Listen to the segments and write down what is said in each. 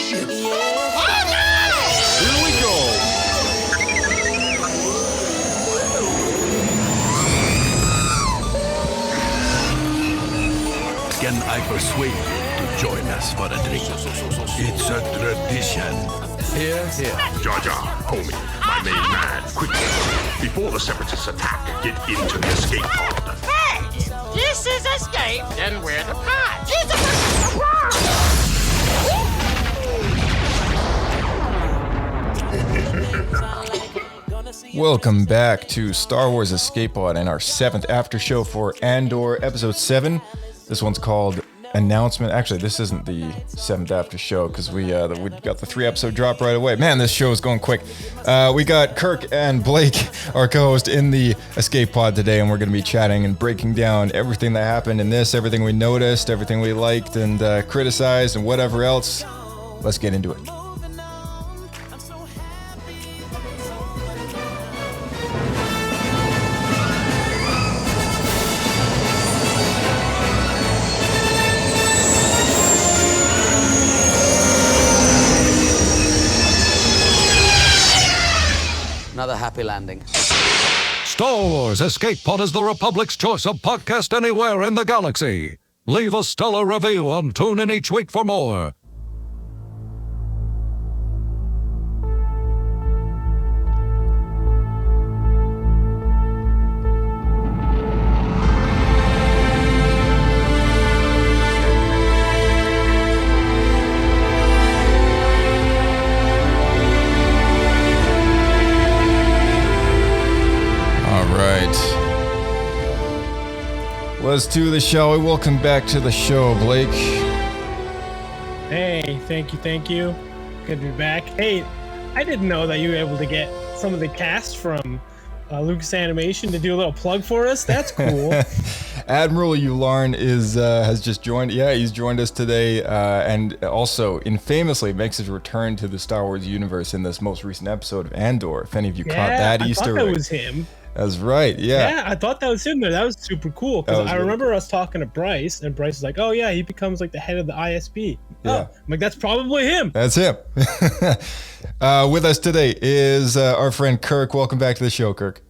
spaceship. Oh no! Here we go. Can I persuade you to join us for a drink? It's a tradition. Here, here. Jar Jar, homie, my main man, quickly. Before the Separatists attack, get into the escape pod. Hey, this is escape, then we're the pod. Welcome back to Star Wars Escape Pod and our 7th after show for Andor Episode 7. This one's called Announcement. Actually, this isn't the 7th after show because we got the 3-episode drop right away. Man, this show is going quick. We got Kirk and Blake, our co-host, in the Escape Pod today, and we're going to be chatting and breaking down everything that happened in this, everything we noticed, everything we liked and criticized, and whatever else. Let's get into it. Another happy landing. Star Wars Escape Pod is the Republic's choice of podcast anywhere in the galaxy. Leave a stellar review and tune in each week for more. Let's do this, shall we? Welcome back to the show, Blake. Hey, thank you. Good to be back. Hey, I didn't know that you were able to get some of the cast from Lucas Animation to do a little plug for us. That's cool. Admiral Ularn has just joined. Yeah, he's joined us today, and also infamously makes his return to the Star Wars universe in this most recent episode of Andor. If any of you caught that Easter egg. I thought that was him. That's right, yeah. Yeah, I thought that was him there. That was super cool. Because I remember us talking to Bryce, and Bryce was like, oh yeah, he becomes like the head of the ISB. Yeah. Oh, I'm like, that's probably him. That's him. With us today is our friend Kirk. Welcome back to the show, Kirk.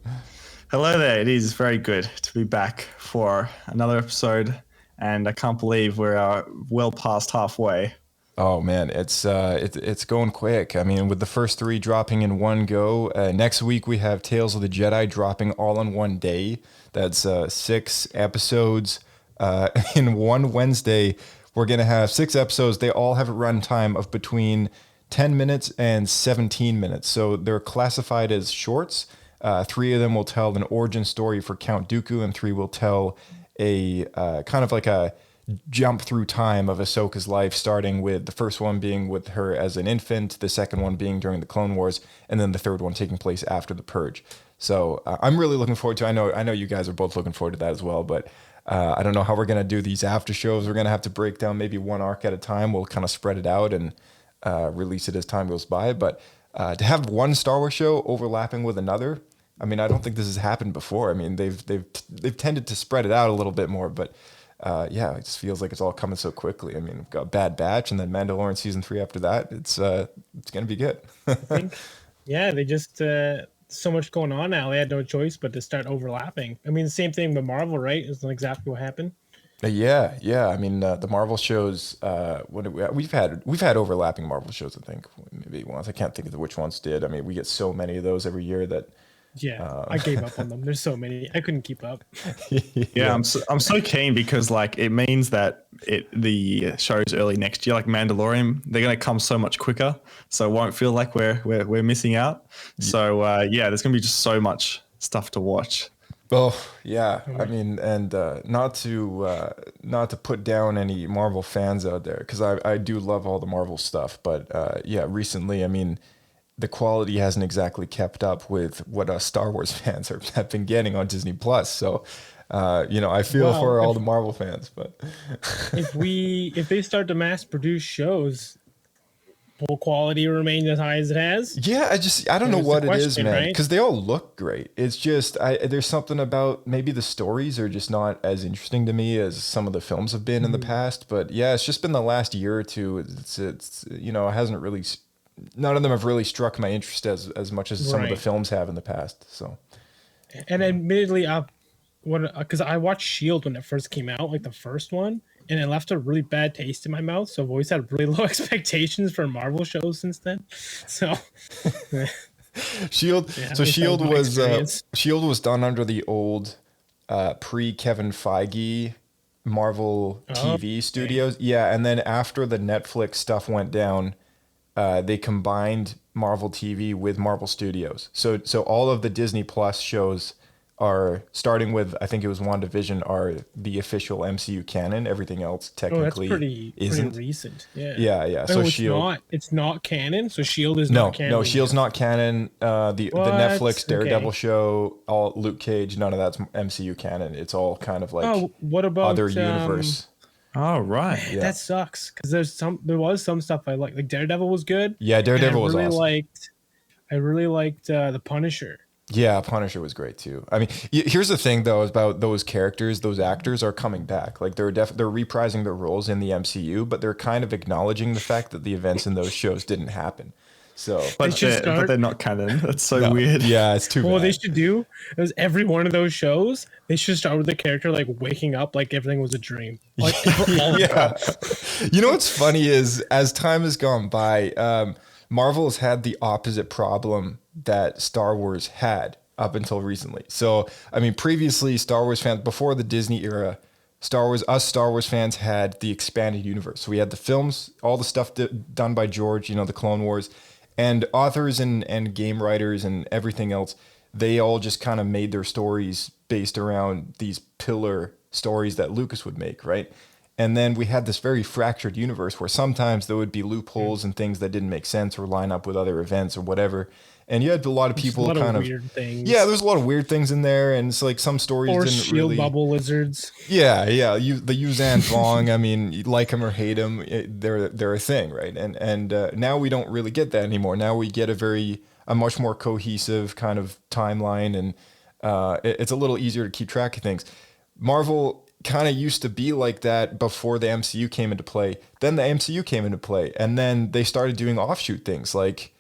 Hello there. It is very good to be back for another episode, and I can't believe we're well past halfway. Oh man, it's going quick. I mean, with the first 3 dropping in one go, next week we have Tales of the Jedi dropping all on one day. That's 6 episodes in one Wednesday. We're gonna have 6 episodes. They all have a runtime of between 10 minutes and 17 minutes. So they're classified as shorts. 3 of them will tell an origin story for Count Dooku, and 3 will tell a kind of like a jump through time of Ahsoka's life, starting with the first one being with her as an infant, the second one being during the Clone Wars, and then the third one taking place after the Purge. So I'm really looking forward to. I know you guys are both looking forward to that as well, but I don't know how we're gonna do these after shows. We're gonna have to break down maybe one arc at a time. We'll kind of spread it out and release it as time goes by. But to have one Star Wars show overlapping with another, I mean, I don't think this has happened before. I mean, they've tended to spread it out a little bit more, but. Yeah, it just feels like it's all coming so quickly. I mean, we've got Bad Batch and then Mandalorian season 3 after that. It's gonna be good. I think, yeah, they just so much going on now. They had no choice but to start overlapping. I mean, the same thing with Marvel, right? Isn't exactly what happened? Yeah. I mean, the Marvel shows. We've had overlapping Marvel shows. I think maybe once. I can't think of which ones did. I mean, we get so many of those every year that. Yeah, I gave up on them. There's so many. I couldn't keep up. Yeah, I'm so keen because like it means that the shows early next year, like Mandalorian, they're going to come so much quicker, so it won't feel like we're missing out. So yeah, there's going to be just so much stuff to watch. Oh yeah, I mean, and not to put down any Marvel fans out there, because I do love all the Marvel stuff, but yeah, recently, I mean. The quality hasn't exactly kept up with what us Star Wars fans have been getting on Disney Plus. So, I feel for all the Marvel fans, but if they start to mass produce shows, will quality remain as high as it has? Yeah, I don't know That's the what it is, question, man. right? Because they all look great. It's just there's something about maybe the stories are just not as interesting to me as some of the films have been in the past. But yeah, it's just been the last year or two. It's it hasn't really. None of them have really struck my interest as much as some of the Right. films have in the past. So And admittedly, because I watched Shield when it first came out, like the first one, and it left a really bad taste in my mouth. So I've always had really low expectations for Marvel shows since then. So Shield. Yeah, So at least that Shield was my was experience. Shield was done under the old pre Kevin Feige Marvel TV studios. Yeah, and then after the Netflix stuff went down, they combined Marvel TV with Marvel Studios. So all of the Disney Plus shows are starting with, I think it was WandaVision, are the official MCU canon. Everything else that's technically pretty isn't. recent. Yeah. Yeah. So So it's Shield. it's not canon. So Shield is No, not canon. no, Shield's not canon. The What? Netflix Daredevil Okay. show, all Luke Cage, none of that's MCU canon. It's all kind of like Oh, what about other universe. Oh, right. Yeah. That sucks because there was some stuff I liked. Like Daredevil was good. Yeah, Daredevil was and awesome. I really liked the Punisher. Yeah, Punisher was great too. I mean, here's the thing though about those characters, those actors are coming back. Like they're reprising their roles in the MCU, but they're kind of acknowledging the fact that the events in those shows didn't happen. So, But they're not canon. That's so weird. yeah, it's too Well, what bad. they should do is every one of those shows, they should start with the character like waking up like everything was a dream. Like for all of Yeah. them. You know what's funny is as time has gone by, Marvel has had the opposite problem that Star Wars had up until recently. So, I mean, previously, Star Wars fans, before the Disney era, Star Wars fans had the expanded universe. So we had the films, all the stuff done by George, the Clone Wars, and authors and game writers and everything else. They all just kind of made their stories based around these pillar stories that Lucas would make, right? And then we had this very fractured universe where sometimes there would be loopholes and things that didn't make sense or line up with other events or whatever. And you had a lot of people a lot kind of of weird things. Yeah, there's a lot of weird things in there, and it's like some stories Or didn't shield really. bubble lizards. Yeah. The Yuzan Vong. I mean, you like them or hate them, they're a thing, right? And now we don't really get that anymore. Now we get a much more cohesive kind of timeline, and it's a little easier to keep track of things. Marvel kind of used to be like that before the MCU came into play. Then the MCU came into play, and then they started doing offshoot things like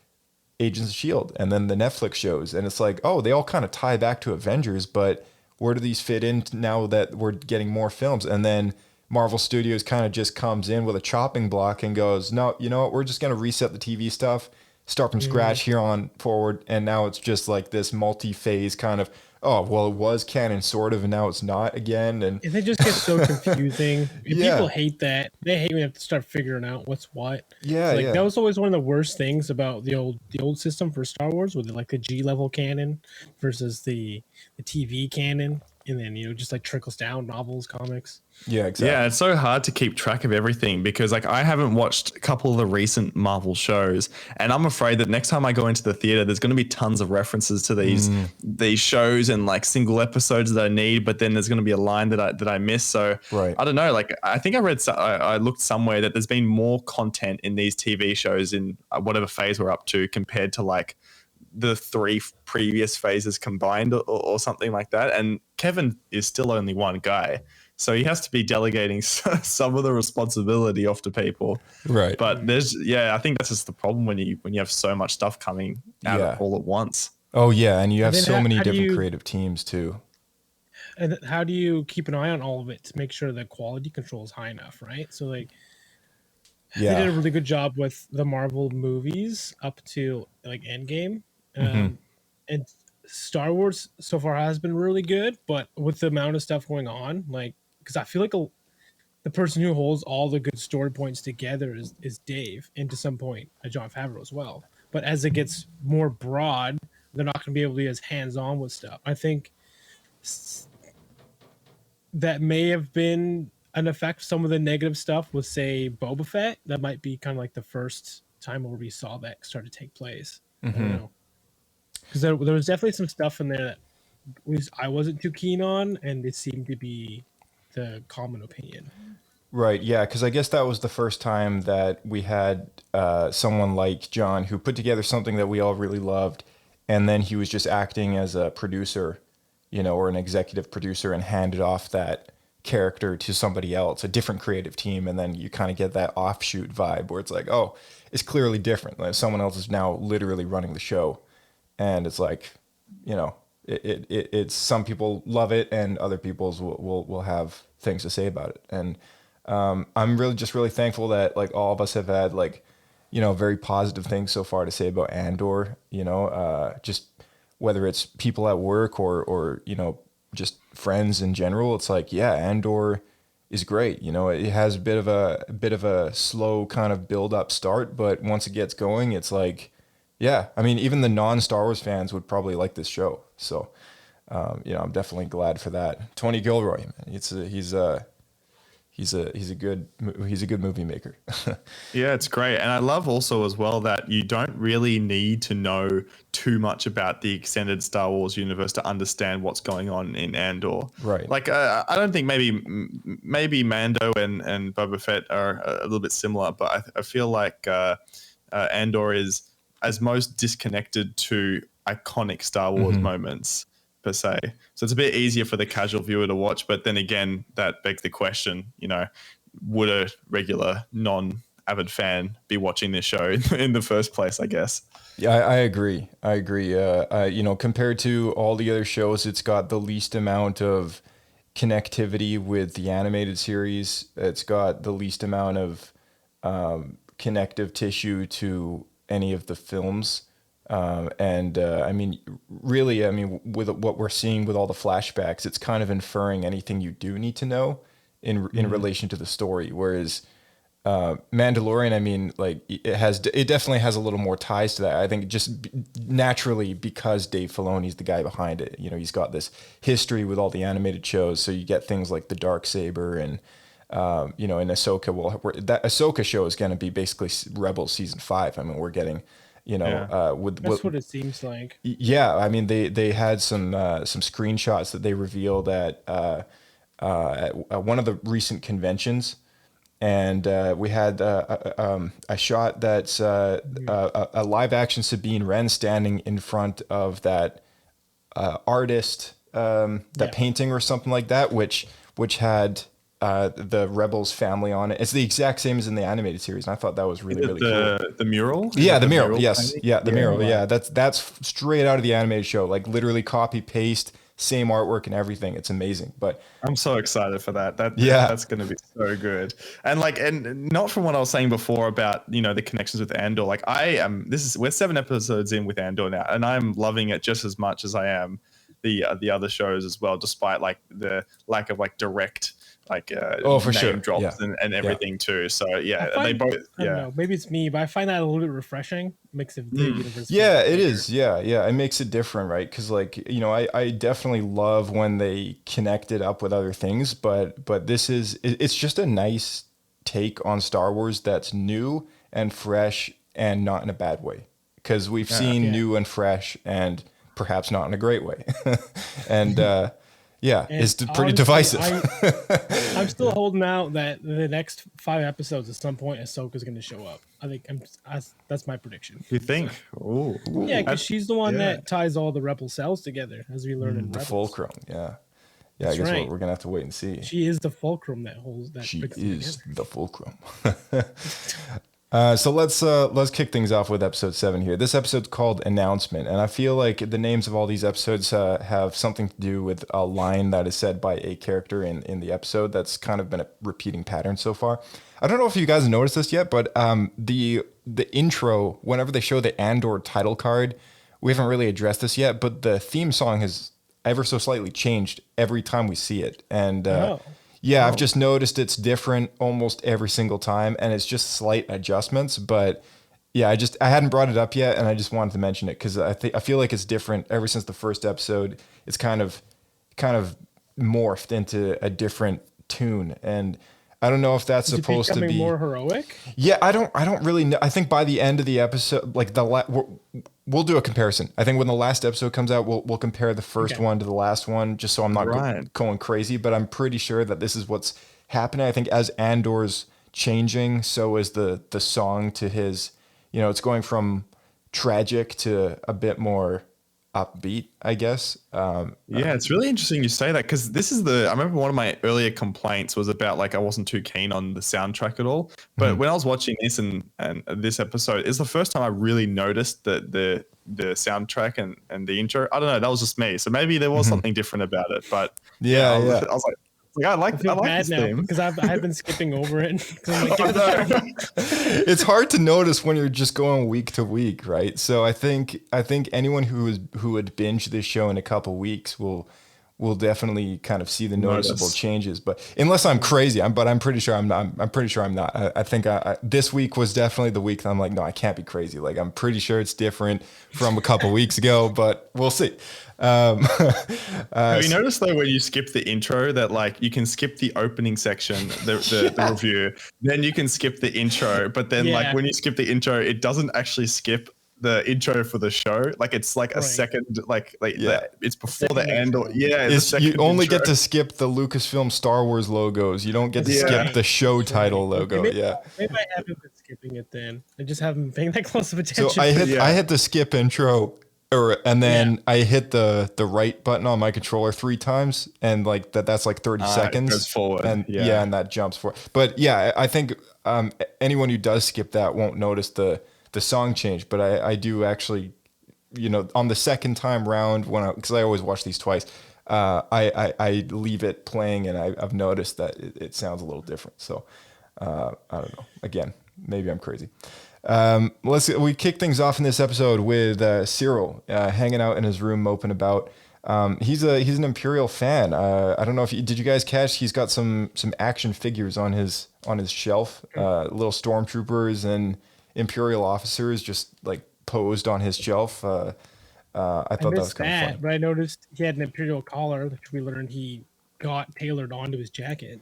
Agents of S.H.I.E.L.D. and then the Netflix shows. And it's like, oh, they all kind of tie back to Avengers, but where do these fit in now that we're getting more films? And then Marvel Studios kind of just comes in with a chopping block and goes, no, you know what? We're just going to reset the TV stuff, start from scratch here on forward. And now it's just like this multi-phase kind of, oh, well, it was canon sort of, and now it's not again. And And they just get so confusing. Yeah. People hate that. They hate when they have to start figuring out what's what. Yeah, It's like yeah. that was always one of the worst things about the old system for Star Wars, with like the G level canon versus the TV canon, and then just like trickles down novels, comics. yeah, exactly. Yeah, it's so hard to keep track of everything because like I haven't watched a couple of the recent Marvel shows, and I'm afraid that next time I go into the theater, there's going to be tons of references to these shows and like single episodes that I need, but then there's going to be a line that I miss. So Right. I don't know. Like I think I looked somewhere that there's been more content in these TV shows in whatever phase we're up to compared to like the three previous phases combined or something like that. And Kevin is still only one guy. So he has to be delegating some of the responsibility off to people. Right. But I think that's just the problem when you have so much stuff coming out Yeah. all at once. Oh, yeah. And you have then so many how do different you- creative teams too. And how do you keep an eye on all of it to make sure the quality control is high enough, right? So like they did a Yeah. really good job with the Marvel movies up to like Endgame. And Star Wars so far has been really good, but with the amount of stuff going on, like, because I feel like the person who holds all the good story points together is Dave, and to some point Jon Favreau as well. But as it gets more broad, they're not going to be able to be as hands-on with stuff. I think that may have been an effect. Some of the negative stuff with, say, Boba Fett. That might be kind of like the first time where we saw that start to take place. I don't know. Because there was definitely some stuff in there that at least I wasn't too keen on, and it seemed to be the common opinion. Right, yeah, because I guess that was the first time that we had someone like John who put together something that we all really loved, and then he was just acting as a producer, or an executive producer, and handed off that character to somebody else, a different creative team, and then you kind of get that offshoot vibe where it's like, oh, it's clearly different. Like someone else is now literally running the show, and it's like, it's some people love it, and other people's will have things to say about it, and I'm really thankful that like all of us have had like, very positive things so far to say about Andor, just whether it's people at work or, just friends in general. It's like, yeah, Andor is great. It has a bit of a slow kind of build up start, but once it gets going, it's like, yeah, I mean, even the non-Star Wars fans would probably like this show. So, I'm definitely glad for that. Tony Gilroy, man, he's a good movie maker. Yeah, it's great. And I love also as well that you don't really need to know too much about the extended Star Wars universe to understand what's going on in Andor. Right. Like, I don't think maybe Mando and Boba Fett are a little bit similar, but I feel like Andor is as most disconnected to iconic Star Wars moments per se. So it's a bit easier for the casual viewer to watch. But then again, that begs the question, would a regular non-avid fan be watching this show in the first place, I guess? Yeah, I agree. Compared to all the other shows, it's got the least amount of connectivity with the animated series. It's got the least amount of connective tissue to any of the films. With what we're seeing with all the flashbacks, it's kind of inferring anything you do need to know in relation to the story. Whereas Mandalorian, it definitely has a little more ties to that. I think just naturally because Dave Filoni's the guy behind it. He's got this history with all the animated shows, so you get things like the Darksaber and in Ahsoka. That Ahsoka show is going to be basically Rebels season 5. I mean, we're getting. That's what it seems like. Yeah, I mean they had some screenshots that they revealed at one of the recent conventions, and we had a shot that's a live action Sabine Wren standing in front of that artist, painting or something like that, which had the Rebels family on it. It's the exact same as in the animated series, and I thought that was really cool. The mural? Yeah, the mural. Yes, painting? yeah, the mural. Yeah, that's straight out of the animated show. Like literally copy paste, same artwork and everything. It's amazing. But I'm so excited for that. That's going to be so good. And not from what I was saying before about the connections with Andor. Like we're 7 episodes in with Andor now, and I'm loving it just as much as I am the other shows as well, despite like the lack of like direct. For sure drops and everything too. So I don't know, maybe it's me, but I find that a little bit refreshing. Mix of the universe. Yeah, it is. Yeah, it makes it different, right? Because I definitely love when they connect it up with other things, but it's just a nice take on Star Wars that's new and fresh and not in a bad way, because we've seen new and fresh and perhaps not in a great way, and. Yeah, and it's pretty divisive. I'm still holding out that the next 5 episodes, at some point, Ahsoka's going to show up. I think that's my prediction. You think? Oh, yeah, because she's the one that ties all the rebel cells together, as we learn in the Rebels. fulcrum. Yeah, I guess we're going to have to wait and see. She is the fulcrum that holds that. She is the fulcrum. So let's kick things off with episode 7 here. This episode's called Announcement, and I feel like the names of all these episodes have something to do with a line that is said by a character in the episode. That's kind of been a repeating pattern so far. I don't know if you guys noticed this yet, but the intro, whenever they show the Andor title card, we haven't really addressed this yet, but the theme song has ever so slightly changed every time we see it, and. I've just noticed it's different almost every single time, and it's just slight adjustments. But yeah, I hadn't brought it up yet, and I just wanted to mention it because I feel like it's different ever since the first episode. It's kind of morphed into a different tune, and I don't know if that's supposed to be more heroic. Yeah, I don't really know. I think by the end of the episode, like we'll do a comparison. I think when the last episode comes out, we'll compare the first one to the last one, just so I'm not going crazy. But I'm pretty sure that this is what's happening. I think as Andor's changing, so is the song to his, it's going from tragic to a bit more upbeat, I guess. Yeah, it's really interesting you say that, because I remember one of my earlier complaints was about like I wasn't too keen on the soundtrack at all. But when I was watching this and this episode, it's the first time I really noticed that the soundtrack and the intro. I don't know, that was just me. So maybe there was something different about it. But I was like, I like this now theme. because I've been skipping over it. 'Cause I'm like, It's hard to notice when you're just going week to week, right? So I think anyone who would binge this show in a couple weeks will definitely kind of see the noticeable changes. But unless I'm crazy, I'm pretty sure I'm not. I'm pretty sure I'm not. I think this week was definitely the week that I'm like, no, I can't be crazy. Like I'm pretty sure it's different from a couple weeks ago, but we'll see. Have you noticed though when you skip the intro that like you can skip the opening section, the review, then you can skip the intro, but then like when you skip the intro, it doesn't actually skip the intro for the show. Like it's like a second, it's before the end. Or you only get to skip the Lucasfilm Star Wars logos. You don't get to skip the show title logo. Maybe I haven't been skipping it then. I just haven't been paying that close of attention. So I hit the skip intro. And then I hit the right button on my controller 3 times, and like that's like 30 seconds. It goes forward. And and that jumps forward. But yeah, I think anyone who does skip that won't notice the song change. But I do actually, on the second time round because I always watch these twice, I leave it playing, and I've noticed that it sounds a little different. So I don't know. Again, maybe I'm crazy. We kick things off in this episode with Cyril hanging out in his room, moping about. He's an Imperial fan. I don't know if did you guys catch? He's got some action figures on his shelf. Little stormtroopers and Imperial officers just like posed on his shelf. I thought that was kind of fun. But I noticed he had an Imperial collar, which we learned he got tailored onto his jacket.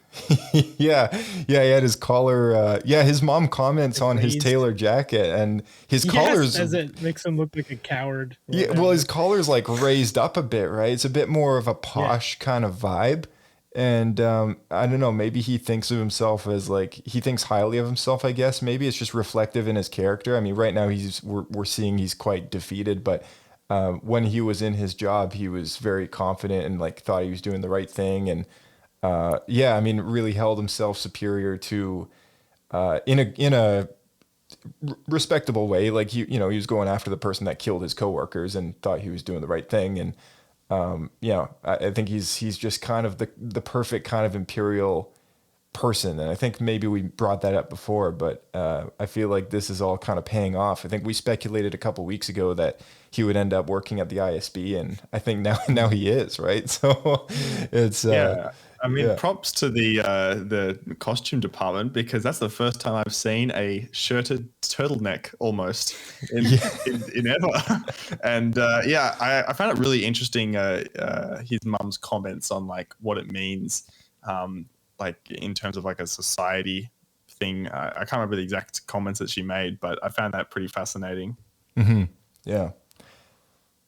yeah, he had his collar. His mom comments on his tailored jacket, and his collar's as it makes him look like a coward. Yeah, well, his collar's like raised up a bit, right? It's a bit more of a posh kind of vibe, and I don't know. Maybe he thinks of himself as he thinks highly of himself. I guess maybe it's just reflective in his character. I mean, right now we're seeing he's quite defeated, but. When he was in his job, he was very confident and thought he was doing the right thing, and really held himself superior to in a respectable way. Like he was going after the person that killed his coworkers and thought he was doing the right thing, and I think he's just kind of the perfect kind of Imperial person, and I think maybe we brought that up before, but I feel like this is all kind of paying off. I think we speculated a couple weeks ago that he would end up working at the ISB, and I think now he is, right? So it's props to the costume department, because that's the first time I've seen a shirted turtleneck almost in ever. And I found it really interesting his mum's comments on what it means in terms of a society thing. I can't remember the exact comments that she made, but I found that pretty fascinating. Mm-hmm. Yeah.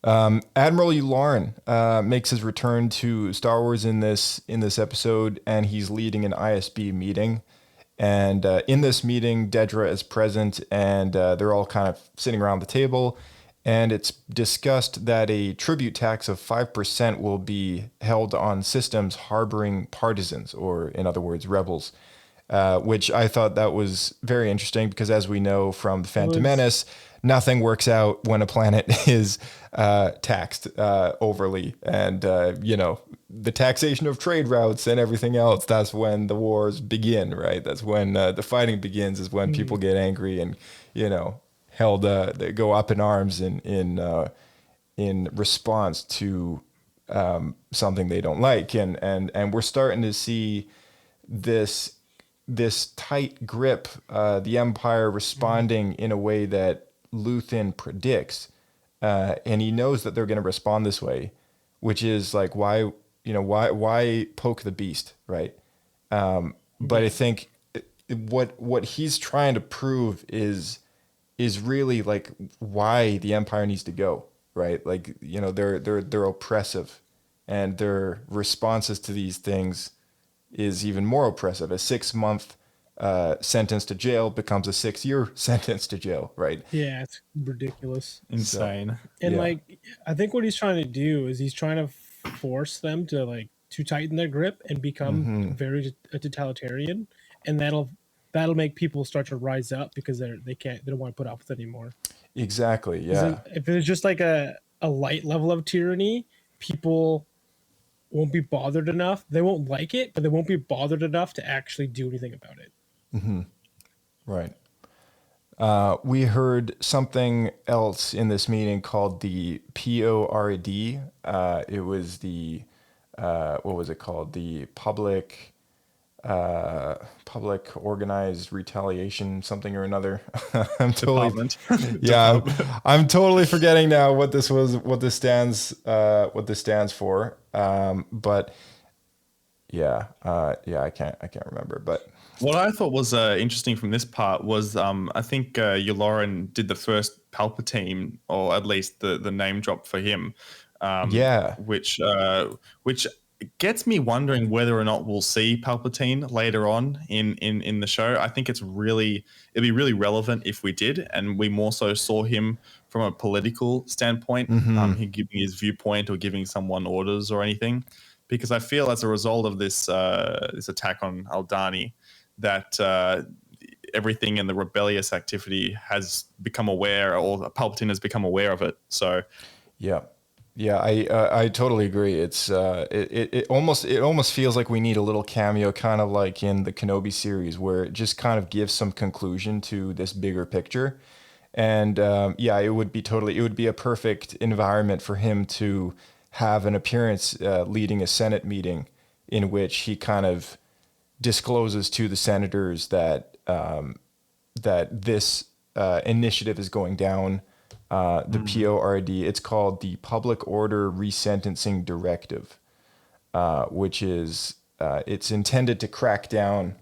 Admiral Yularen makes his return to Star Wars in this episode, and he's leading an ISB meeting. And in this meeting, Dedra is present, and they're all kind of sitting around the table. And it's discussed that a tribute tax of 5% will be held on systems harboring partisans, or in other words, rebels, which I thought that was very interesting because, as we know from The Phantom Menace, nothing works out when a planet is taxed overly. And, the taxation of trade routes and everything else, that's when the wars begin, right? That's when the fighting begins, is when people get angry and, they go up in arms in response to something they don't like, and we're starting to see this tight grip, the Empire responding in a way that Luthen predicts, and he knows that they're going to respond this way, which is why poke the beast, right? But I think what he's trying to prove is really why the Empire needs to go, right? They're oppressive, and their responses to these things is even more oppressive. A 6-month sentence to jail becomes a 6-year sentence to jail, right? Yeah, it's ridiculous. Insane. And Yeah. like, I think what he's trying to do is he's trying to force them to like to tighten their grip and become very totalitarian, and that'll make people start to rise up because they don't want to put up with it anymore. Exactly. 'Cause Yeah. if it was just like a light level of tyranny, people won't be bothered enough. They won't like it, but they won't be bothered enough to actually do anything about it. Right. We heard something else in this meeting called the PORD. It was the what was it called? The public organized retaliation, something or another. I'm totally Department. yeah. I'm totally forgetting now what this stands for. But yeah, I can't remember. But What I thought was interesting from this part was I think Yularen did the first Palpatine, or at least the name drop for him. Yeah. Which gets me wondering whether or not we'll see Palpatine later on in the show. I think it'd be really relevant if we did, and we more so saw him from a political standpoint, he giving his viewpoint or giving someone orders or anything. Because I feel as a result of this attack on Aldhani, that everything in the rebellious activity has become aware, or Palpatine has become aware of it. So, yeah, I totally agree. It's it almost feels like we need a little cameo, kind of like in the Kenobi series, where it just kind of gives some conclusion to this bigger picture. And it would be a perfect environment for him to have an appearance leading a Senate meeting in which he kind of discloses to the senators that this initiative is going down. The PORD, it's called the Public Order Resentencing Directive, which is it's intended to crack down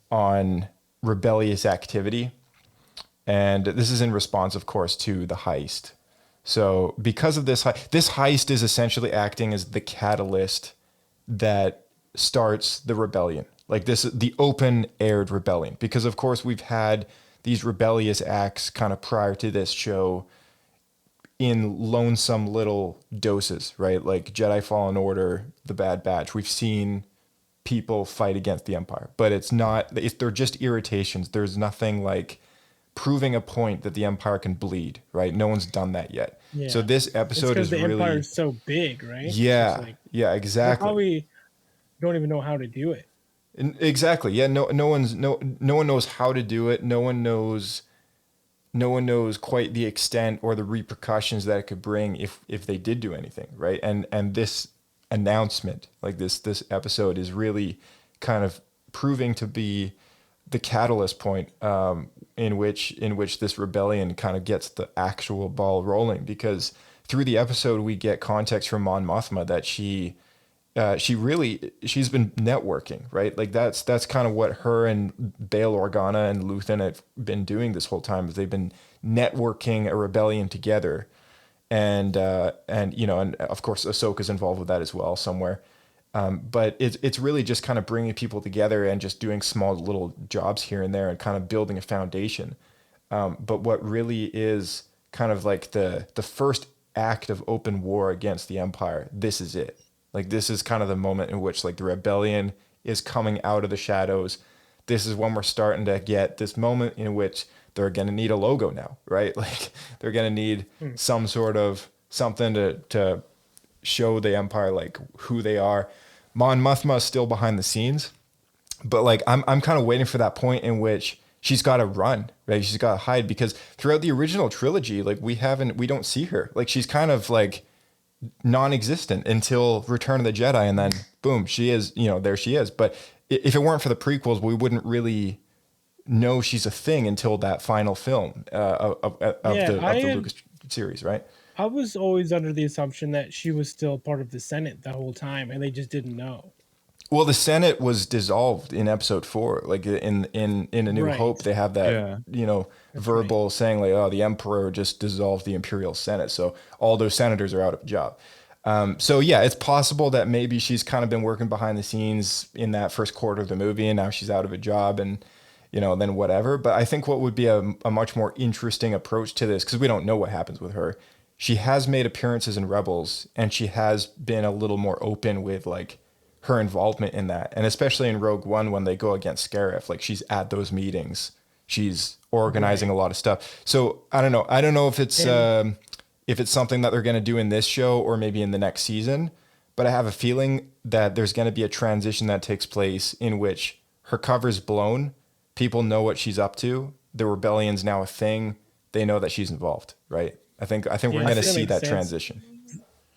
on rebellious activity. And this is in response, of course, to the heist. So because of this heist is essentially acting as the catalyst that starts the rebellion. Like this, the open-aired rebellion. Because of course we've had these rebellious acts kind of prior to this show in lonesome little doses, right? Like Jedi Fallen Order, The Bad Batch. We've seen people fight against the Empire, but they're just irritations. There's nothing like proving a point that the Empire can bleed, right? No one's done that yet. Yeah. So this episode is the really... Empire is so big, right? Yeah, yeah, They exactly. probably don't even know how to do it. Exactly. Yeah, no one knows how to do it. No one knows quite the extent or the repercussions that it could bring if they did do anything, right? And this announcement, like this episode, is really kind of proving to be the catalyst point in which this rebellion kind of gets the actual ball rolling, because through the episode we get context from Mon Mothma that she's been networking, right? Like that's kind of what her and Bail Organa and Luthen have been doing this whole time, is they've been networking a rebellion together. And of course Ahsoka's involved with that as well somewhere. But it's really just kind of bringing people together and just doing small little jobs here and there and kind of building a foundation. But what really is kind of like the first act of open war against the Empire, this is it. Like this is kind of the moment in which like the rebellion is coming out of the shadows. This is when we're starting to get this moment in which they're going to need a logo now, right? Like they're going to need some sort of something to show the Empire like who they are. Mon Mothma is still behind the scenes, but like I'm kind of waiting for that point in which she's got to run, right? She's got to hide, because throughout the original trilogy, like we don't see her. Like she's kind of like non-existent until Return of the Jedi, and then boom, she is, there she is. But if it weren't for the prequels, we wouldn't really know she's a thing until that final film of the Lucas series, right? I was always under the assumption that she was still part of the Senate the whole time, and they just didn't know. Well, the Senate was dissolved in Episode 4. Like in A New Right. Hope, they have that verbal saying like, "Oh, the Emperor just dissolved the Imperial Senate," so all those senators are out of a job. So yeah, it's possible that maybe she's kind of been working behind the scenes in that first quarter of the movie, and now she's out of a job, and then whatever. But I think what would be a much more interesting approach to this, because we don't know what happens with her. She has made appearances in Rebels, and she has been a little more open with like her involvement in that, and especially in Rogue One when they go against Scarif, like she's at those meetings, she's organizing a lot of stuff. So I don't know if it's something that they're going to do in this show or maybe in the next season, but I have a feeling that there's going to be a transition that takes place in which her cover's blown, people know what she's up to, the rebellion's now a thing, they know that she's involved, right? I think we're going to see that transition.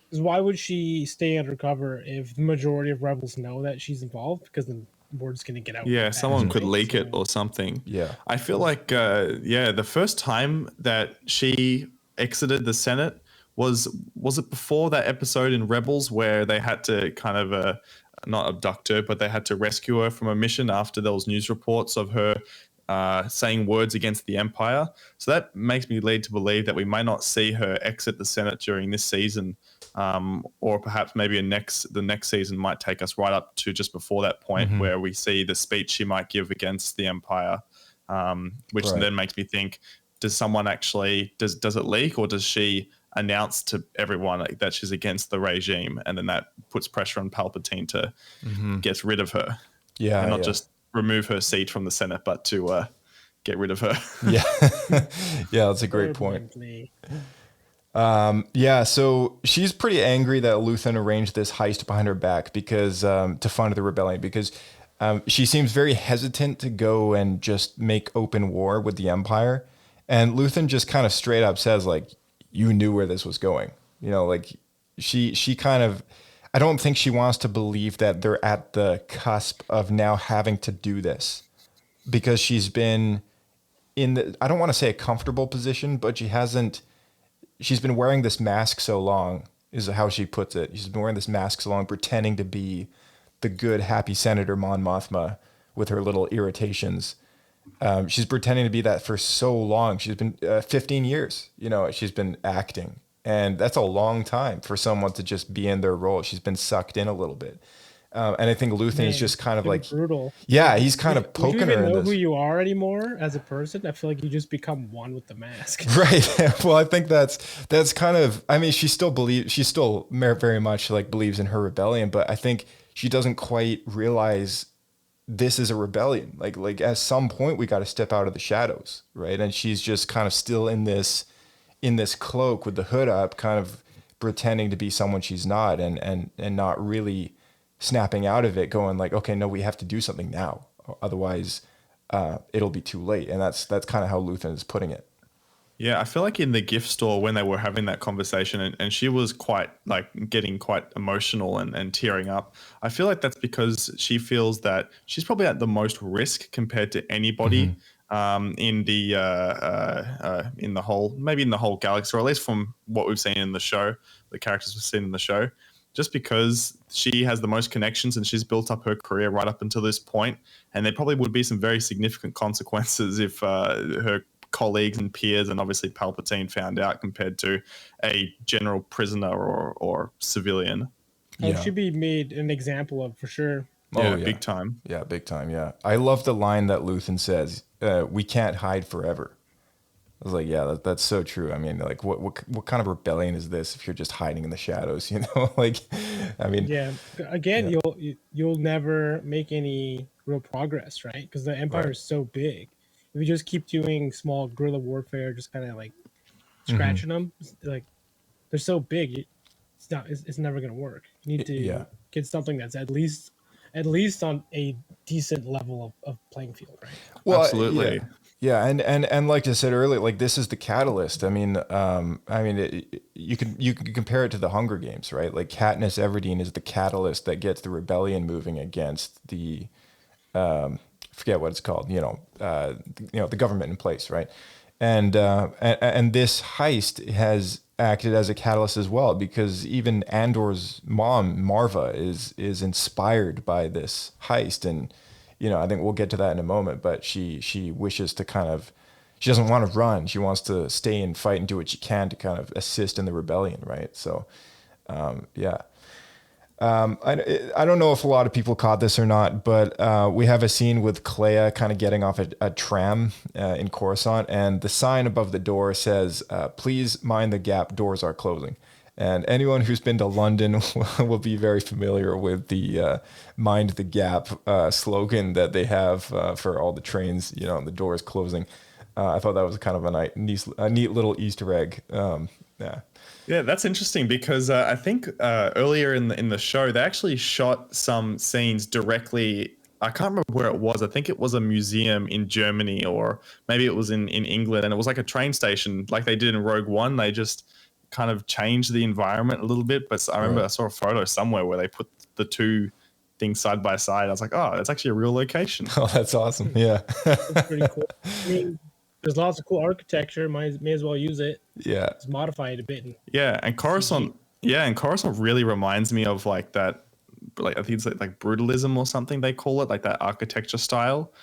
Because why would she stay undercover if the majority of rebels know that she's involved? Because then word's going to get out. Yeah, someone could right? leak it or something. Yeah. I feel like, the first time that she exited the Senate was it before that episode in Rebels where they had to kind of not abduct her, but they had to rescue her from a mission after there was news reports of her saying words against the Empire. So that makes me lead to believe that we might not see her exit the Senate during this season, or perhaps maybe the next season might take us right up to just before that point where we see the speech she might give against the Empire, which then makes me think, does someone actually, does it leak, or does she announce to everyone that she's against the regime, and then that puts pressure on Palpatine to get rid of her? Yeah. And not just remove her seat from the Senate, but to get rid of her. Yeah. Yeah, that's a great point. So she's pretty angry that Luthen arranged this heist behind her back because to fund the rebellion, because she seems very hesitant to go and just make open war with the Empire. And Luthen just kind of straight up says, like, you knew where this was going. Like she kind of, I don't think she wants to believe that they're at the cusp of now having to do this, because she's been in the, I don't want to say a comfortable position, but she's been wearing this mask so long, is how she puts it. She's been wearing this mask so long, pretending to be the good, happy Senator Mon Mothma with her little irritations. She's pretending to be that for so long. She's been 15 years, she's been acting. And that's a long time for someone to just be in their role. She's been sucked in a little bit. And I think Luthen is just kind of like brutal. Yeah, he's kind of poking her in this. You don't even know who you are anymore as a person. I feel like you just become one with the mask. Right. Well, I think that's kind of, I mean, she still very much like believes in her rebellion, but I think she doesn't quite realize this is a rebellion. Like at some point we got to step out of the shadows, right? And she's just kind of still in this cloak with the hood up, kind of pretending to be someone she's not, and not really snapping out of it, going like, okay, no, we have to do something now, otherwise it'll be too late. And that's kind of how Luthen is putting it. Yeah, I feel like in the gift store when they were having that conversation, and she was quite like getting quite emotional and tearing up. I feel like that's because she feels that she's probably at the most risk compared to anybody in the whole galaxy, or at least from what we've seen in the show, the characters we've seen in the show. Just because she has the most connections and she's built up her career right up until this point, and there probably would be some very significant consequences if her colleagues and peers and obviously Palpatine found out, compared to a general prisoner or civilian. She'd be made an example of, for sure. Yeah, big time. Yeah, big time. Yeah, I love the line that Luthen says, "We can't hide forever." I was like, yeah, that's so true. I mean, like, what kind of rebellion is this if you're just hiding in the shadows? Like, I mean, yeah. Again, you'll never make any real progress, right? Because the Empire is so big. If you just keep doing small guerrilla warfare, just kind of like scratching them, like they're so big, it's never gonna work. You need to get something that's at least on a decent level of playing field, right? Well, absolutely. Yeah, and like I said earlier, like this is the catalyst. I mean, you can compare it to the Hunger Games, right? Like Katniss Everdeen is the catalyst that gets the rebellion moving against the, forget what it's called, the government in place, right? And this heist has acted as a catalyst as well, because even Andor's mom, Marva, is inspired by this heist. And I think we'll get to that in a moment, but she wishes to she doesn't want to run. She wants to stay and fight and do what she can to kind of assist in the rebellion, right? So Yeah. I don't know if a lot of people caught this or not, but we have a scene with Clea kind of getting off a tram in Coruscant, and the sign above the door says, "Please mind the gap, doors are closing." And anyone who's been to London will be very familiar with the "mind the gap" slogan that they have for all the trains, the doors closing. I thought that was kind of a neat little Easter egg. Yeah. Yeah, that's interesting because I think earlier in the show they actually shot some scenes directly. I can't remember where it was. I think it was a museum in Germany, or maybe it was in England, and it was like a train station, like they did in Rogue One. They just kind of changed the environment a little bit. But I remember I saw a photo somewhere where they put the two things side by side. I was like, oh, that's actually a real location. Oh, that's awesome. Yeah. It's pretty cool. I mean, there's lots of cool architecture. May as well use it. Yeah. Just modify it a bit. And Coruscant. Yeah, and Coruscant really reminds me of like that. Like I think it's like brutalism or something they call it, like that architecture style.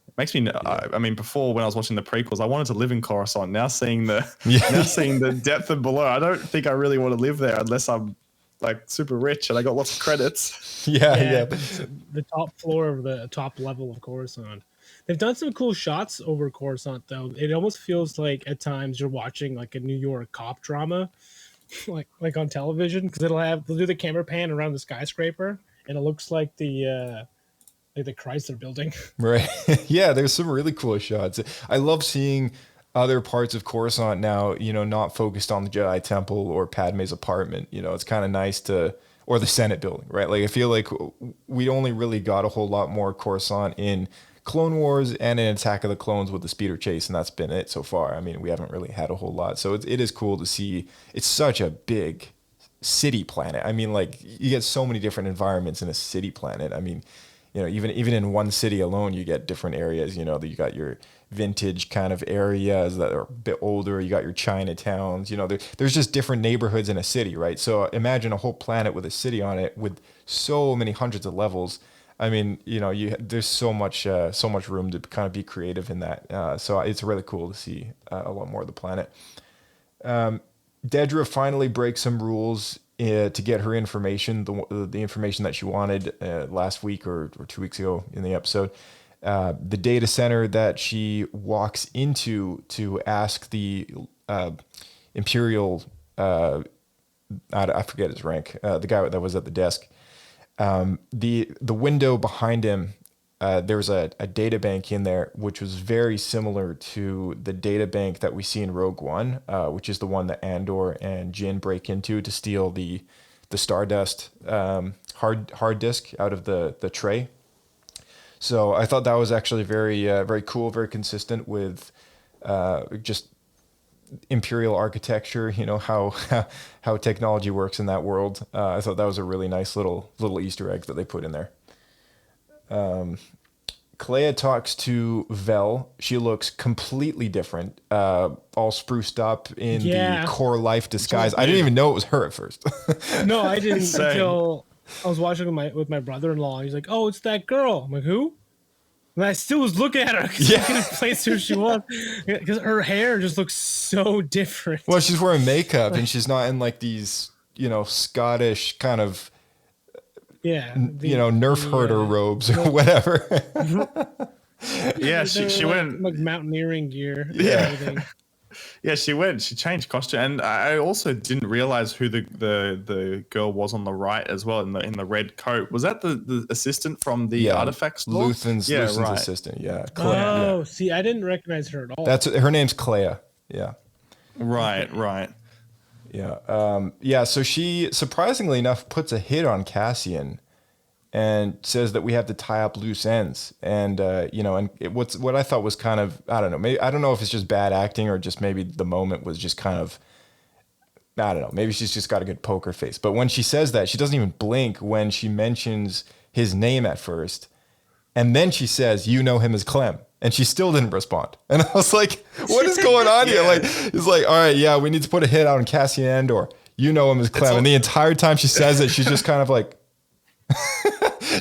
It makes me. I mean, before when I was watching the prequels, I wanted to live in Coruscant. Now seeing the depth and below, I don't think I really want to live there unless I'm like super rich and I got lots of credits. Yeah. The top floor of the top level of Coruscant. They've done some cool shots over Coruscant, though. It almost feels like at times you're watching like a New York cop drama, like on television, because they'll do the camera pan around the skyscraper, and it looks like the Chrysler building. Right. Yeah, there's some really cool shots. I love seeing other parts of Coruscant now, not focused on the Jedi Temple or Padme's apartment. It's kind of nice or the Senate building, right? Like I feel like we only really got a whole lot more Coruscant in Clone Wars and in Attack of the Clones with the speeder chase, and that's been it so far. I mean, we haven't really had a whole lot. So it is cool to see. It's such a big city planet. I mean, like you get so many different environments in a city planet. I mean, even in one city alone, you get different areas. You got your vintage kind of areas that are a bit older. You got your Chinatowns. There's just different neighborhoods in a city, right? So imagine a whole planet with a city on it with so many hundreds of levels. I mean, there's so much room to kind of be creative in that. So it's really cool to see a lot more of the planet. Dedra finally breaks some rules to get her information, the information that she wanted last week or 2 weeks ago in the episode. The data center that she walks into to ask the Imperial, I forget his rank, the guy that was at the desk. The window behind him, there's a data bank in there, which was very similar to the data bank that we see in Rogue One, which is the one that Andor and Jyn break into to steal the Stardust hard disk out of the tray. So I thought that was actually very cool, very consistent with just Imperial architecture, how technology works in that world. I thought that was a really nice little Easter egg that they put in there. Clea talks to Vel. She looks completely different, all spruced up in the core life disguise. I didn't even know it was her at first. No, I didn't until I was watching with my brother-in-law. He's like, "Oh, it's that girl." I'm like, "Who?" And I still was looking at her because I couldn't place who she was, because her hair just looks so different. Well, she's wearing makeup and she's not in like these, Scottish kind of, nerf herder robes or whatever. Yeah, she went like mountaineering gear. Yeah. Yeah, she changed costume, and I also didn't realize who the girl was on the right as well in the red coat. Was that the assistant from the artifact store? Luthen's assistant. Yeah. Clea. See, I didn't recognize her at all. Her name's Clea. Yeah. Right. Yeah. So she surprisingly enough puts a hit on Cassian, and says that we have to tie up loose ends. And, what I thought was kind of, I don't know, maybe, I don't know if it's just bad acting or just maybe the moment was just kind of, I don't know, maybe she's just got a good poker face. But when she says that, she doesn't even blink when she mentions his name at first. And then she says, "You know him as Clem." And she still didn't respond. And I was like, what is going on here? Like, it's like, all right, yeah, we need to put a hit on Cassian Andor. You know him as Clem. And the entire time she says it, she's just kind of like,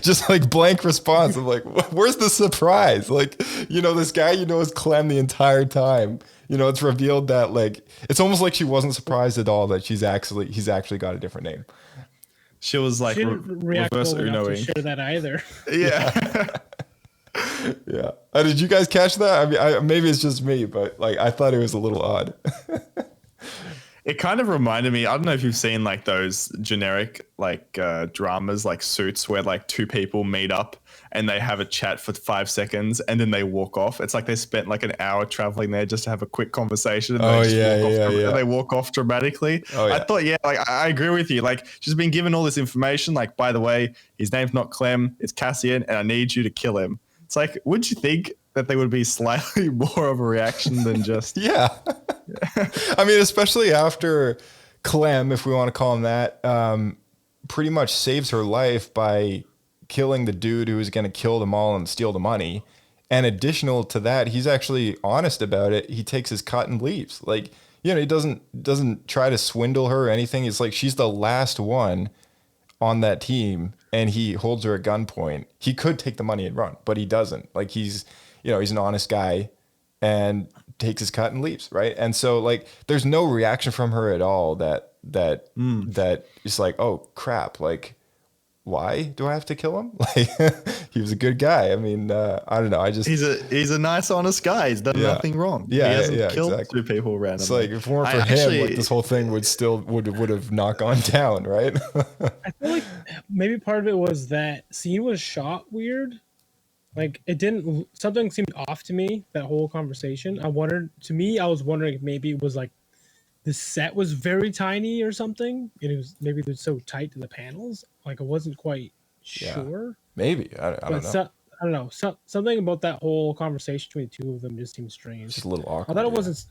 just like blank response. I'm like, where's the surprise? Like, this guy as Clem the entire time. it's revealed that like it's almost like she wasn't surprised at all that he's actually got a different name. She was like She didn't react reverse well enough to Unoing. share that either. Yeah. Yeah. Did you guys catch that? I mean, maybe it's just me, but like I thought it was a little odd. It kind of reminded me, I don't know if you've seen like those generic like dramas like Suits where like two people meet up and they have a chat for 5 seconds and then they walk off. It's like they spent like an hour traveling there just to have a quick conversation and yeah. they walk off dramatically. Oh, yeah. I thought, like I agree with you. Like she's been given all this information. Like, by the way, his name's not Clem, it's Cassian, and I need you to kill him. It's like, wouldn't you think that there would be slightly more of a reaction than just Yeah. I mean, especially after Clem, if we want to call him that, pretty much saves her life by killing the dude who was going to kill them all and steal the money. And additional to that, he's actually honest about it. He takes his cut and leaves. Like, he doesn't try to swindle her or anything. It's like she's the last one on that team and he holds her at gunpoint. He could take the money and run, but he doesn't. Like he's an honest guy and takes his cut and leaves, right? And so like there's no reaction from her at all that is like, oh crap, like why do I have to kill him? Like he was a good guy. I mean, I don't know. He's a nice, honest guy. He's done nothing wrong. Yeah, he hasn't killed exactly. two people randomly. It's like if it weren't for him, like this whole thing would have not gone down, right? I feel like maybe part of it was that scene was shot weird. Like something seemed off to me, that whole conversation. I was wondering if maybe it was like the set was very tiny or something. And it was maybe they're so tight to the panels. Like I wasn't quite sure. Maybe. I don't know. I don't know. Something about that whole conversation between the two of them just seemed strange. Just a little awkward. I thought it wasn't.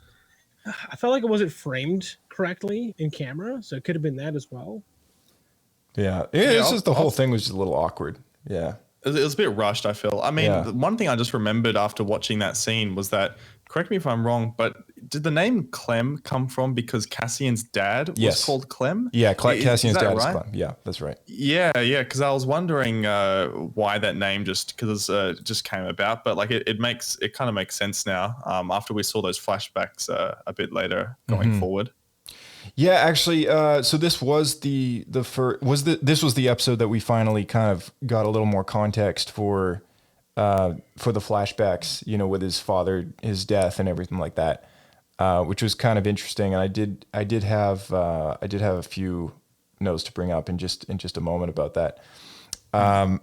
I felt like it wasn't framed correctly in camera, so it could have been that as well. Yeah. It's just the whole thing was just a little awkward. Yeah. It was a bit rushed, I feel. I mean, the one thing I just remembered after watching that scene was that, correct me if I'm wrong, but did the name Clem come from because Cassian's dad was called Clem? Yeah, Cassian's dad right? is Clem. Yeah, that's right. Yeah, because I was wondering why that name just came about, but like it kind of makes sense now after we saw those flashbacks a bit later going forward. Yeah, actually, so this was this was the episode that we finally kind of got a little more context for the flashbacks, with his father, his death, and everything like that, which was kind of interesting. And I did have a few notes to bring up in just a moment about that. I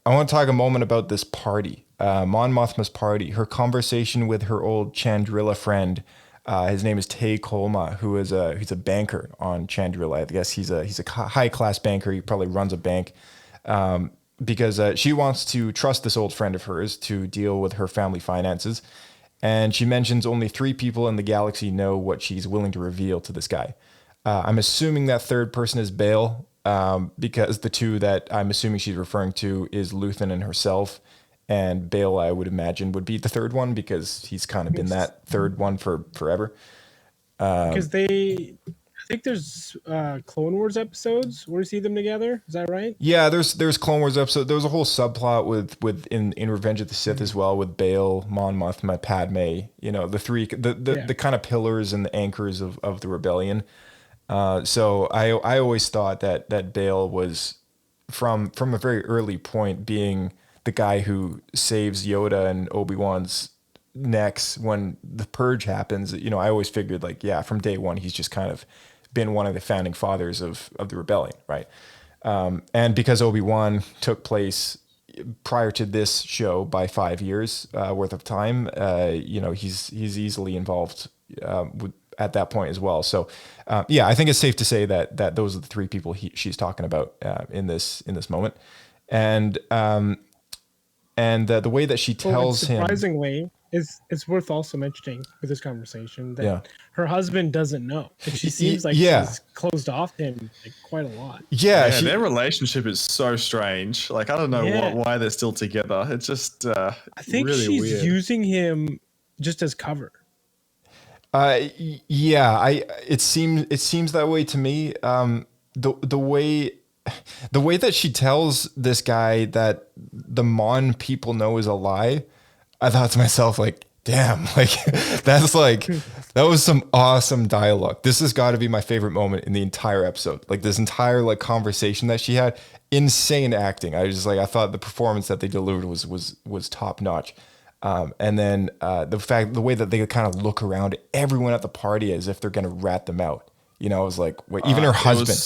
want to talk a moment about this party, Mon Mothma's party, her conversation with her old Chandrilla friend. His name is Tay Kolma, he's a banker on Chandrilla. I guess he's a high class banker. He probably runs a bank because she wants to trust this old friend of hers to deal with her family finances. And she mentions only 3 people in the galaxy know what she's willing to reveal to this guy. I'm assuming that third person is Bale because the 2 that I'm assuming she's referring to is Luthen and herself. And Bale, I would imagine, would be the third one because he's kind of been that third one for forever. Because I think there's Clone Wars episodes where we see them together. Is that right? Yeah, there's Clone Wars episode. There was a whole subplot with in Revenge of the Sith as well with Bale, Mon Mothma, Padme. The 3 the kind of pillars and the anchors of the rebellion. So I always thought that Bale was from a very early point being the guy who saves Yoda and Obi-Wan's necks when the purge happens. I always figured from day one, he's just kind of been one of the founding fathers of the rebellion. Right. And because Obi-Wan took place prior to this show by 5 years worth of time, he's easily involved at that point as well. So I think it's safe to say that those are the 3 people she's talking about in this moment. And the way that she tells surprisingly, it's worth also mentioning with this conversation that her husband doesn't know. And she seems like she's closed off him quite a lot. Yeah, their relationship is so strange. Like I don't know why they're still together. It's just I think really she's weird. using him just as cover. It seems that way to me. The way that she tells this guy that the Mon people know is a lie, I thought to myself, like, damn, like that's like that was some awesome dialogue. This has got to be my favorite moment in the entire episode. Like this entire like conversation that she had, insane acting. I thought the performance that they delivered was top notch. And then the way that they kind of look around everyone at the party as if they're gonna rat them out. You know, I was like, wait, even her husband.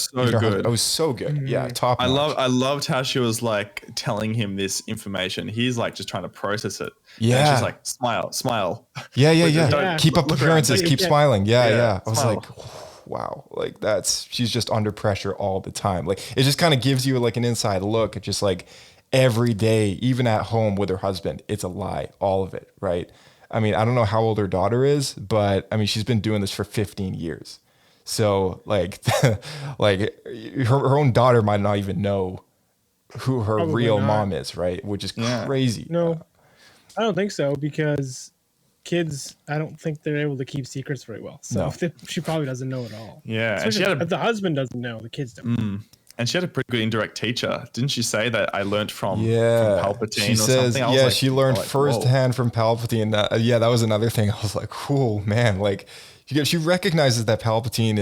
It was so good. Yeah, top notch. I loved how she was like telling him this information. He's like just trying to process it. Yeah. And she's like, smile. Yeah. Keep up appearances, keep smiling. Yeah. I was smile. like, wow, like she's just under pressure all the time. Like it just kind of gives you like an inside look at just like every day, even at home with her husband, it's a lie, all of it, right? I mean, I don't know how old her daughter is, but I mean, she's been doing this for 15 years. So like, like her own daughter might not even know who her Probably real not. mom is, right? Which is crazy. No, I don't think so because kids, I don't think they're able to keep secrets very well. So she probably doesn't know at all. Yeah, Especially and if the husband doesn't know, the kids don't. And she had a pretty good indirect teacher. Didn't she say that I learned from Palpatine she or says, something? I was like, she learned like, firsthand from Palpatine. That was another thing. I was like, cool, man. Like, she recognizes that Palpatine